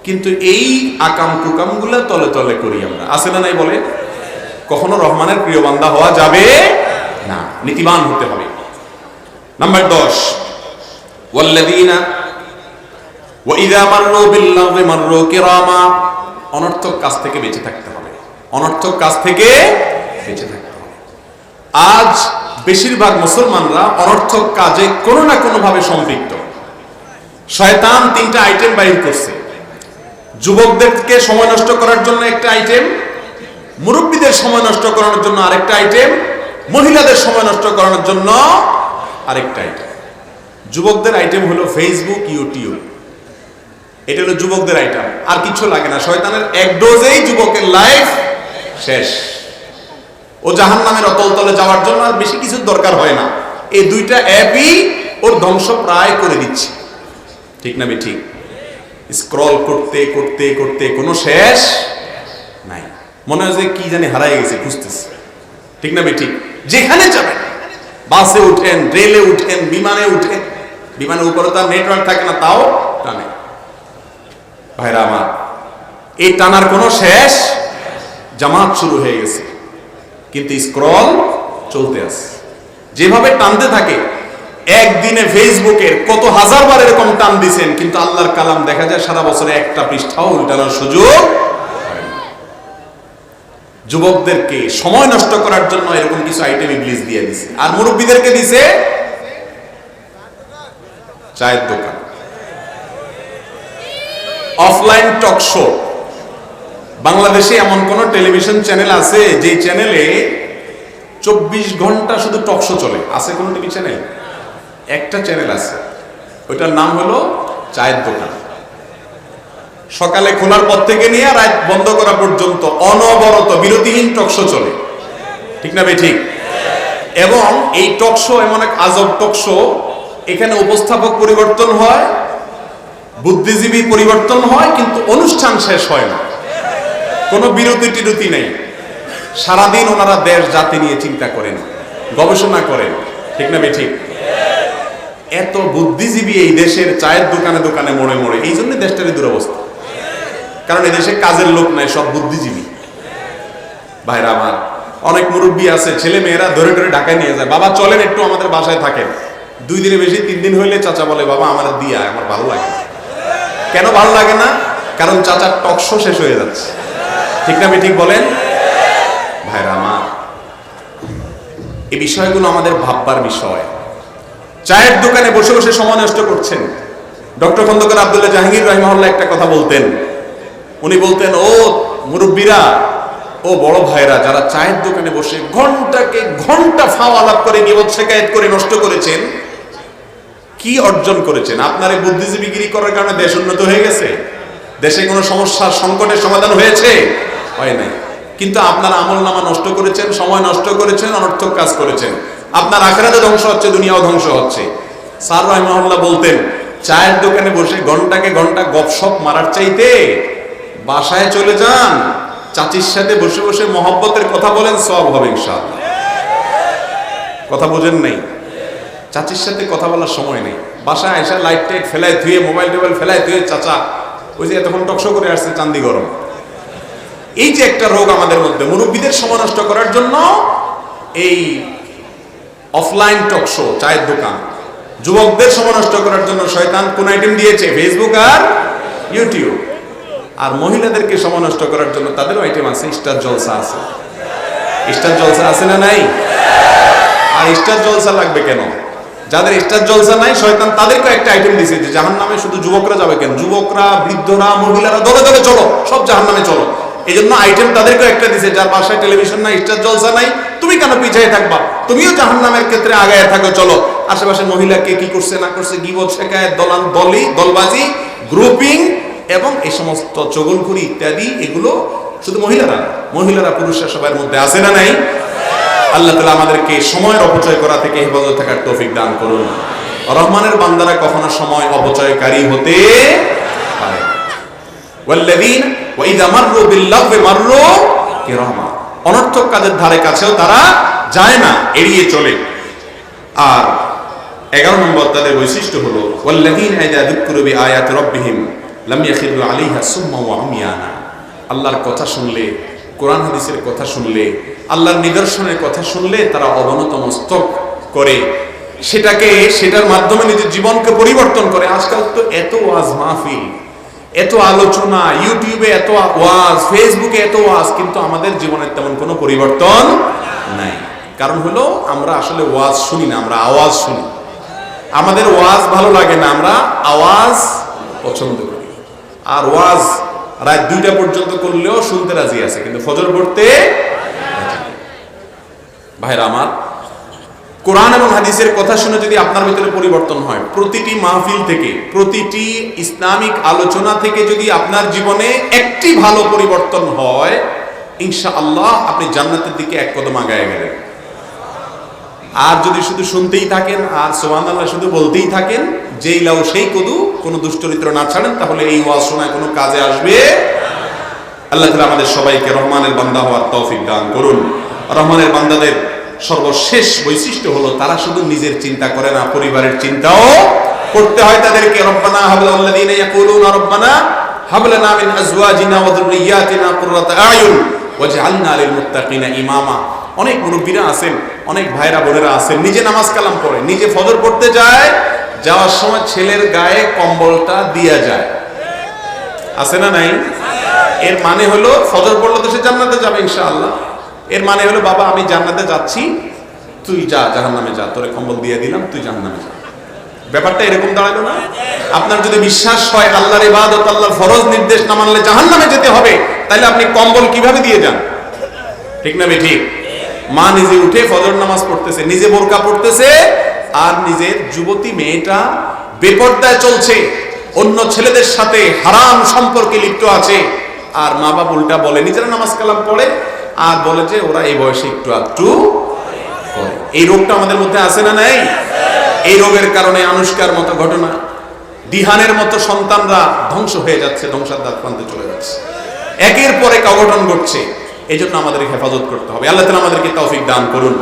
কিন্তু এই আকাম কুকাম গুলা তলে তলে করি আমরা। আছে না নাই বলে? কখনো রহমানের প্রিয় বান্দা হওয়া যাবে না, নীতিবান হতে হবে। নাম্বার 10, ওয়াল্লাযীনা ওয়া ইযা মাররু বিল্লাহি মাররু কিরামা। অনর্থক কাজ থেকে বেঁচে থাকতে হবে, অনর্থক কাজ থেকে বেঁচে থাকতে হবে। আজ বেশিরভাগ মুসলমানরা অনর্থক কাজে কোনো না কোনো ভাবে সম্পৃক্ত। শয়তান 3টা আইটেম বাইর করছে। যুবকদেরকে সময় নষ্ট করার জন্য একটা আইটেম, মুরব্বীদের সময় নষ্ট করানোর জন্য আরেকটা আইটেম, মহিলাদের সময় নষ্ট করানোর জন্য আরেকটা আইটেম। যুবকদের আইটেম হলো ফেসবুক, ইউটিউব, এটা হলো যুবকদের আইটেম। আর কিছু লাগে না, শয়তানের এক ডোজেই যুবকের লাইফ শেষ। ও জাহান্নামের অতল তলে যাওয়ার জন্য আর বেশি কিছু দরকার হয় না। এই 2টা অ্যাপই ওর ধ্বংস প্রায় করে দিচ্ছে, ঠিক না ঠিক? স্ক্রল করতে করতে করতে কোনো শেষ নাই, মনে হয় যে কি জানি হারাই গেছে, খুঁজতেছে, ঠিক না ঠিক? যেখানে যাবেন, বাসে উঠেন, রেলে উঠেন, বিমানে উঠেন, বিমানের উপরে তার নেটওয়ার্ক থাকে না, তাও টানে। ভাইরা আমার, এই টানার কোনো শেষ, জামাত শুরু হয়ে গেছে, কিন্তু স্ক্রল চলতে আছে। যেভাবে টানতে থাকে, একদিনে ফেসবুকের কত হাজার বার এরকম টান দিছেন, কিন্তু আল্লাহর কালাম দেখা যায় সারা বছরে একটা পৃষ্ঠাও উল্টানোর সুযোগ হয় না। যুবকদেরকে সময় নষ্ট করার জন্য এরকম কিছু আইটেম ইবলিস দিয়ে দিছে, আর মুরব্বীদেরকে দিছে চায়ের দোকান, অফলাইন টক শো। বাংলাদেশে এমন কোন টেলিভিশন চ্যানেল আছে যে চ্যানেলে 24 ঘন্টা শুধু টক শো চলে? আছে কোন টিভি চ্যানেল? একটা চ্যানেল আছে, ওইটার নাম হলো চায়ের দোকান। সকালে খোলার পর থেকে নিয়ে রাত বন্ধ করা পর্যন্ত অনবরত বিরতিহীন টক শো চলে, ঠিক না ঠিক? এবং এই টক শো এমন এক আজব টক শো, এখানে উপস্থাপক পরিবর্তন হয়, বুদ্ধিজীবী পরিবর্তন হয়, কিন্তু অনুষ্ঠান শেষ হয় না, কোনো বিরতি টিরতি নেই। সারাদিন ওনারা দেশ জাতি নিয়ে চিন্তা করেন, গবেষণা করেন, ঠিক না ঠিক? এত বুদ্ধিজীবী এই দেশের চায়ের দোকানে দোকানে মোড়ে মোড়ে, এই জন্য দেশটারই দুরবস্থা। কারণ এই দেশে কাজের লোক নাই, সব বুদ্ধিজীবী। ভাইরা আমার, অনেক মুরব্বী আছে, ছেলে মেয়েরা ধরে ধরে ঢাকায় নিয়ে যায়, বাবা চলেন একটু আমাদের বাসায় থাকেন। 2 দিনে বেশি 3 দিন হইলে চাচা বলে, বাবা আমার দিয়া, আমার ভালো লাগে না। কেন ভালো লাগে না? কারণ চাচার টকশো শেষ হয়ে যাচ্ছে। ঠিক না ঠিক বলেন? ভাইরা আমার, এই বিষয়গুলো আমাদের ভাববার বিষয়। চায়ের দোকানে বসে বসে সময় নষ্ট করছেন। ডক্টর খন্দকার আব্দুল্লাহ জাহাঙ্গীর রাহিমাহুল্লাহ একটা কথা বলতেন। উনি বলতেন, ও মুরব্বীরা, ও বড় ভাইরা, যারা চায়ের দোকানে বসে ঘন্টাকে ঘন্টা ফাও আলাপ করে গীবত শিকায়েত করে নষ্ট করেছেন, কি অর্জন করেছেন? আপনার এই বুদ্ধিজীবীগিরি করার কারণে দেশ উন্নত হয়ে গেছে? দেশে কোনো সমস্যার সংকটের সমাধান হয়েছে? হয় নাই। কিন্তু আপনার আমলনামা নষ্ট করেছেন, সময় নষ্ট করেছেন, অনর্থক কাজ করেছেন। আপনার আখিরাতে ধ্বংস হচ্ছে, দুনিয়াও ধ্বংস হচ্ছে। স্যার রাহিমাহুল্লাহ বলতেন, চায়ের দোকানে বসে ঘন্টাকে ঘন্টা গপসপ মারার চাইতে বাসায় চলে যান, চাচির সাথে বসে বসে মহব্বতের কথা বলেন, সওয়াব হবে ইনশাআল্লাহ। কথা বোঝেন নাই? চাচির সাথে কথা বলার সময় নেই, বাসায় এসে লাইট টাইট ফেলায় ধুয়ে, মোবাইল টোবাইল ফেলায় ধুয়ে, চাচা ওই যে এতক্ষণ টকশো করে আসছে চান্দি গরম। এই যে একটা রোগ আমাদের মধ্যে, মুরব্বীদের সময় নষ্ট করার জন্য এই অফলাইন টকশো, চায়ের দোকান। যুবকদের সময় নষ্ট করার জন্য শয়তান কোন আইটেম দিয়েছে? ফেসবুক আর ইউটিউব। আর মহিলাদেরকে সময় নষ্ট করার জন্য তাদেরও আইটেম আছে, স্টার জলসা আছে। স্টার জলসা আছে না নাই? আর স্টার জলসা লাগবে কেন? যাদের স্টার জলসা নাই, শয়তান তাদেরকে একটা আইটেম দিয়েছে যে জাহান্নামে শুধু যুবকরা যাবে কেন? যুবকরা, বৃদ্ধরা, মহিলারা দলে দলে চলো, সব জাহান্নামে চলো। এই জন্য আইটেম তাদেরকে একটা দিয়েছে, যার বাসায় টেলিভিশন নাই, স্টার জলসা নাই, তুমি কেন পিছিয়ে থাকবা? তুমিও জাহান্নামের ক্ষেত্রে আগায় থাকো, চলো। আশেপাশে মহিলা কে কি করছে না করছে, গীবত শিকায়েত, দলবাজি, গ্রুপিং এবং এই সমস্ত চগলখুরি ইত্যাদি, এগুলো শুধু মহিলারা পুরুষরা সবার মধ্যে আছে না নাই? আল্লাহ তাআলা আমাদেরকে সময়ের অপচয় করা থেকে হেফাজত থাকার তৌফিক দান করুন। রহমানের বান্দারা কখনো সময় অপচয়কারী হতে পারে না। ওয়াল্লাযীনা ওয়া ইযা মাররু বিল-লাগবি মাররু কিরামা, অনর্থক কাজের ধারে কাছেও তারা যায় না, এড়িয়ে চলে। আর 11 নম্বর তাদের বৈশিষ্ট্য হলো ওয়াল্লাযীনা ইযা যুক্কিরু বিআয়াতি রাব্বিহিম লাম ইয়াখিরু আলাইহা সুম্মা ওয়া উমিয়ানা, আল্লাহর কথা শুনলে, কোরআন হাদিসের কথা শুনলে, আল্লাহর নিদর্শনের কথা শুনলে তারা অবনত মস্তক করে সেটার মাধ্যমে নিজের জীবনকে পরিবর্তন করে। আজকাল তো এত ওয়াজ মাহফিল, এত আলোচনা, ইউটিউবে এত ওয়াজ, ফেসবুকে এত ওয়াজ, কিন্তু আমাদের জীবনের তেমন কোনো পরিবর্তন নাই। কারণ হলো আমরা আসলে ওয়াজ শুনি না, আমরা আওয়াজ শুনি। আমাদের ওয়াজ ভালো লাগে না, আমরা আওয়াজ পছন্দ করি। আর ওয়াজ রাত 2টা পর্যন্ত করলেও শুনতে রাজি আছে, কিন্তু ফজর পড়তে। ভাইরা আমার, কোরআন এবং হাদিসের কথা শুনে যদি আপনার ভিতরে পরিবর্তন হয়, প্রতিটি মাহফিল থেকে, প্রতিটি ইসলামিক আলোচনা থেকে যদি আপনার জীবনে একটি ভালো পরিবর্তন হয়, ইনশাআল্লাহ আপনি জান্নাতের দিকে এক কদম আগায় গেলেন। আর যদি শুধু শুনতেই থাকেন আর সুবহানাল্লাহ শুধু বলতেই থাকেন, যেই লাউ সেই কদু, কোনো দুশ্চরিত্র না ছাড়েন, তাহলে এই ওয়াজ শোনায় কোনো কাজে আসবে। আল্লাহ তাআলা আমাদের সবাইকে রহমানের বান্দা হওয়ার তৌফিক দান করুন। রহমানের বান্দাদের সর্বশেষ বৈশিষ্ট্য হলো তারা শুধু নিজের চিন্তা করে না, পরিবারের চিন্তাও করতে হয় তাদেরকে। রব্বানা হাব লানাল্লাযীনা ইয়াকুলুনা রব্বানা হাব লানা মিন আজওয়াজিনা ওয়া যুররিয়্যাতিনা কুররাতা আ'য়ুন ওয়াজআলনা লিল মুত্তাকিনা ইমামা। অনেক মুরব্বীরা আছেন, অনেক ভাইরা বোনেরা আছেন, নিজে নামাজ কালাম পড়ে, নিজে ফজর পড়তে যায়, যাওয়ার সময় ছেলের গায়ে কম্বলটা দিয়া যায়, আছে না নাই? এর মানে হলো ফজর পড়লে তো সে জান্নাতে যাবে ইনশাআল্লাহ। এর মানে হলো, বাবা আমি জান্নাতে যাচ্ছি, তুই যা জাহান্নামে যা, তোরে কম্বল দিয়ে দিলাম, তুই জাহান্নামে যা। ব্যাপারটা এরকম দাঁড়ালো না? আপনার যদি বিশ্বাস হয় আল্লাহর ইবাদত, আল্লাহর ফরজ নির্দেশ না মানলে জাহান্নামে যেতে হবে, তাহলে আপনি কম্বল কিভাবে দিয়ে যান? ঠিক না ঠিক? মা নিজে উঠে ফজর নামাজ পড়তেছে, নিজে বোরকা পড়তেছে, আর নিজের যুবতী মেয়েটা বেপরদায় চলছে, অন্য ছেলেদের সাথে হারাম সম্পর্কে লিপ্ত আছে। আর মা বাবা উল্টা বলে, নিজেরা নামাজ কালাম পড়ে আর বলে যে ওরা এই বয়সে একটু আধটু করে। এই রোগটা আমাদের মধ্যে আছে না নাই? এই রোগের কারণে আনুষ্কার মতো ঘটনা, দিহানের মতো সন্তানরা ধ্বংস হয়ে যাচ্ছে, ধ্বংসার দ্বার প্রান্তে চলে যাচ্ছে, একের পর এক অঘটন ঘটছে। এই জন্য আমাদের হেফাজত করতে হবে। আল্লাহ তাআলা আমাদেরকে তৌফিক দান করুন।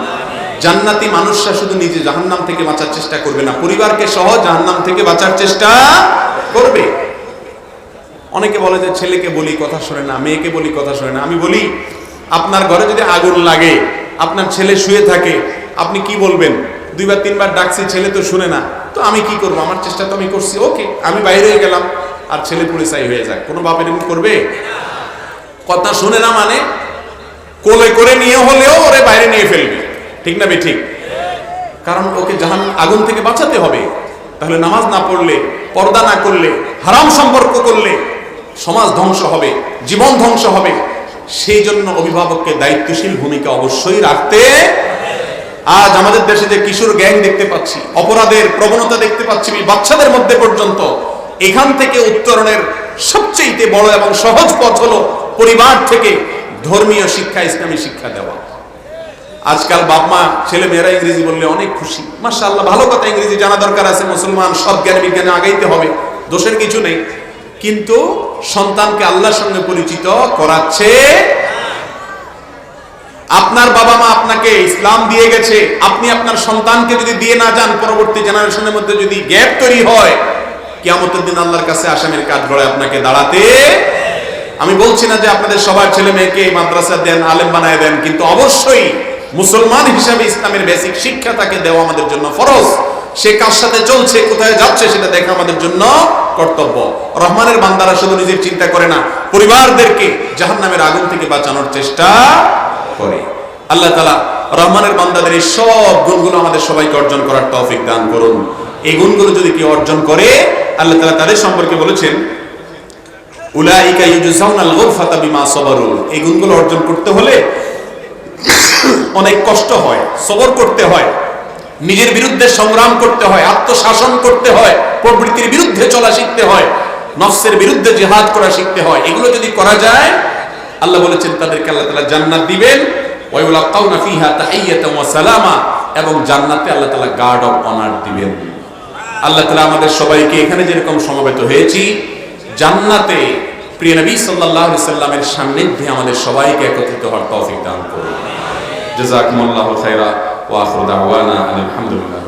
জান্নাতি মানুষরা শুধু নিজে জাহান্নাম থেকে বাঁচার চেষ্টা করবে না, পরিবারকে সহ জাহান্নাম থেকে বাঁচার চেষ্টা করবে। অনেকে বলে যে ছেলেকে বলি কথা শোনে না, মেয়েকে বলি কথা শোনে না। আমি বলি, আপনার ঘরে যদি আগুন লাগে, আপনার ছেলে শুয়ে থাকে, আপনি কি বলবেন? 2 বার 3 বার ডাকছি, ছেলে তো শুনে না, তো আমি কি করবো? আমার চেষ্টা তো আমি করছি, ওকে আমি বাইরে হয়ে গেলাম, আর ছেলে পুলিশাই হয়ে যাক। কোনো বাপের এমনি করবে? কথা শুনে না মানে কোলে করে নিয়ে হলেও ওরে বাইরে নিয়ে ফেলবে, ঠিক না ঠিক? কারণ ওকে আগুন থেকে বাঁচাতে হবে। তাহলে নামাজ না পড়লে, পর্দা না করলে, হারাম সম্পর্ক করলে সমাজ ধ্বংস হবে, জীবন ধ্বংস হবে। সেই জন্য অভিভাবককে দায়িত্বশীল ভূমিকা অবশ্যই রাখতে। আজ আমাদের দেশে যে কিশোর গ্যাং দেখতে পাচ্ছি, অপরাধের প্রবণতা দেখতে পাচ্ছি বাচ্চাদের মধ্যে পর্যন্ত, এখান থেকে উত্তরণের সবচেয়ে বড় এবং সহজ পথ হলো পরিবার থেকে ধর্মীয় শিক্ষা, ইসলামী শিক্ষা দেওয়া। আজকাল বাপ মা ছেলে মেয়েরা ইংরেজি বললে অনেক খুশি, মাশাআল্লাহ, ভালো কথা, ইংরেজি জানা দরকার আছে, মুসলমান সব জ্ঞান বিজ্ঞানে আগাইতে হবে, দোষের কিছু নেই। কিন্তু সন্তানকে আল্লাহর সঙ্গে পরিচিত করাচ্ছে। আপনার বাবা মা আপনাকে ইসলাম দিয়ে গেছে, আপনি আপনার সন্তানকে যদি দিয়ে না যান, পরবর্তী জেনারেশনের মধ্যে যদি গ্যাপ তৈরি হয়, কিয়ামতের দিন আল্লাহর কাছে আসামির কাঠগড়ায় আপনাকে দাঁড়াতে। আমি বলছি না যে আপনাদের সবার ছেলে মেয়েকে মাদ্রাসা দেন, আলেম বানায় দেন, কিন্তু অবশ্যই মুসলমান হিসাবে ইসলামের বেসিক শিক্ষা তাকে দেওয়া আমাদের জন্য ফরজ। সে কার সাথে চলছে, কোথায় যাচ্ছে, সেটা দেখা আমাদের জন্য কর্তব্য। রহমানের বান্দারা শুধু নিজের চিন্তা করে না, পরিবারদেরকে জাহান্নামের আগুন থেকে বাঁচানোর চেষ্টা করে। আল্লাহ তাআলা রহমানের বান্দাদের এই সব গুণগুলো আমাদের সবাইকে অর্জন করার তৌফিক দান করুন। এই গুণগুলো যদি কেউ অর্জন করে, আল্লাহ তাআলা তাদের সম্পর্কে বলেছেন, উলাইকা ইউজাউনাল গুরফাতা বিমা সাবারু। এই গুণগুলো অর্জন করতে হলে অনেক কষ্ট হয়, সবর করতে হয়, নিজের বিরুদ্ধে সংগ্রাম করতে হয়, আত্মশাসন করতে হয়, প্রবৃত্তির বিরুদ্ধে চলা শিখতে হয়, নফসের বিরুদ্ধে জিহাদ করা শিখতে হয়। এগুলো যদি করা যায়, আল্লাহ বলেছেন তাদেরকে আল্লাহ তাআলা জান্নাত দিবেন, ওয়া ইউলাকাউনা ফিহা তাহিয়াতান ওয়া সালামা, এবং জান্নাতে আল্লাহ তাআলা গার্ড অফ অনার দিবেন। আল্লাহ তাআলা আমাদের সবাইকে এখানে যেরকম সমবেত হয়েছি, জান্নাতে প্রিয় নবী সাল্লাল্লাহু আলাইহি সাল্লামের সান্নিধ্যে আমাদের সবাইকে একত্রিত হওয়ার তৌফিক দান করুন। জাযাকুমুল্লাহু খাইরা ওয়া আখিরু দাওয়ানা আলহামদুলিল্লাহ।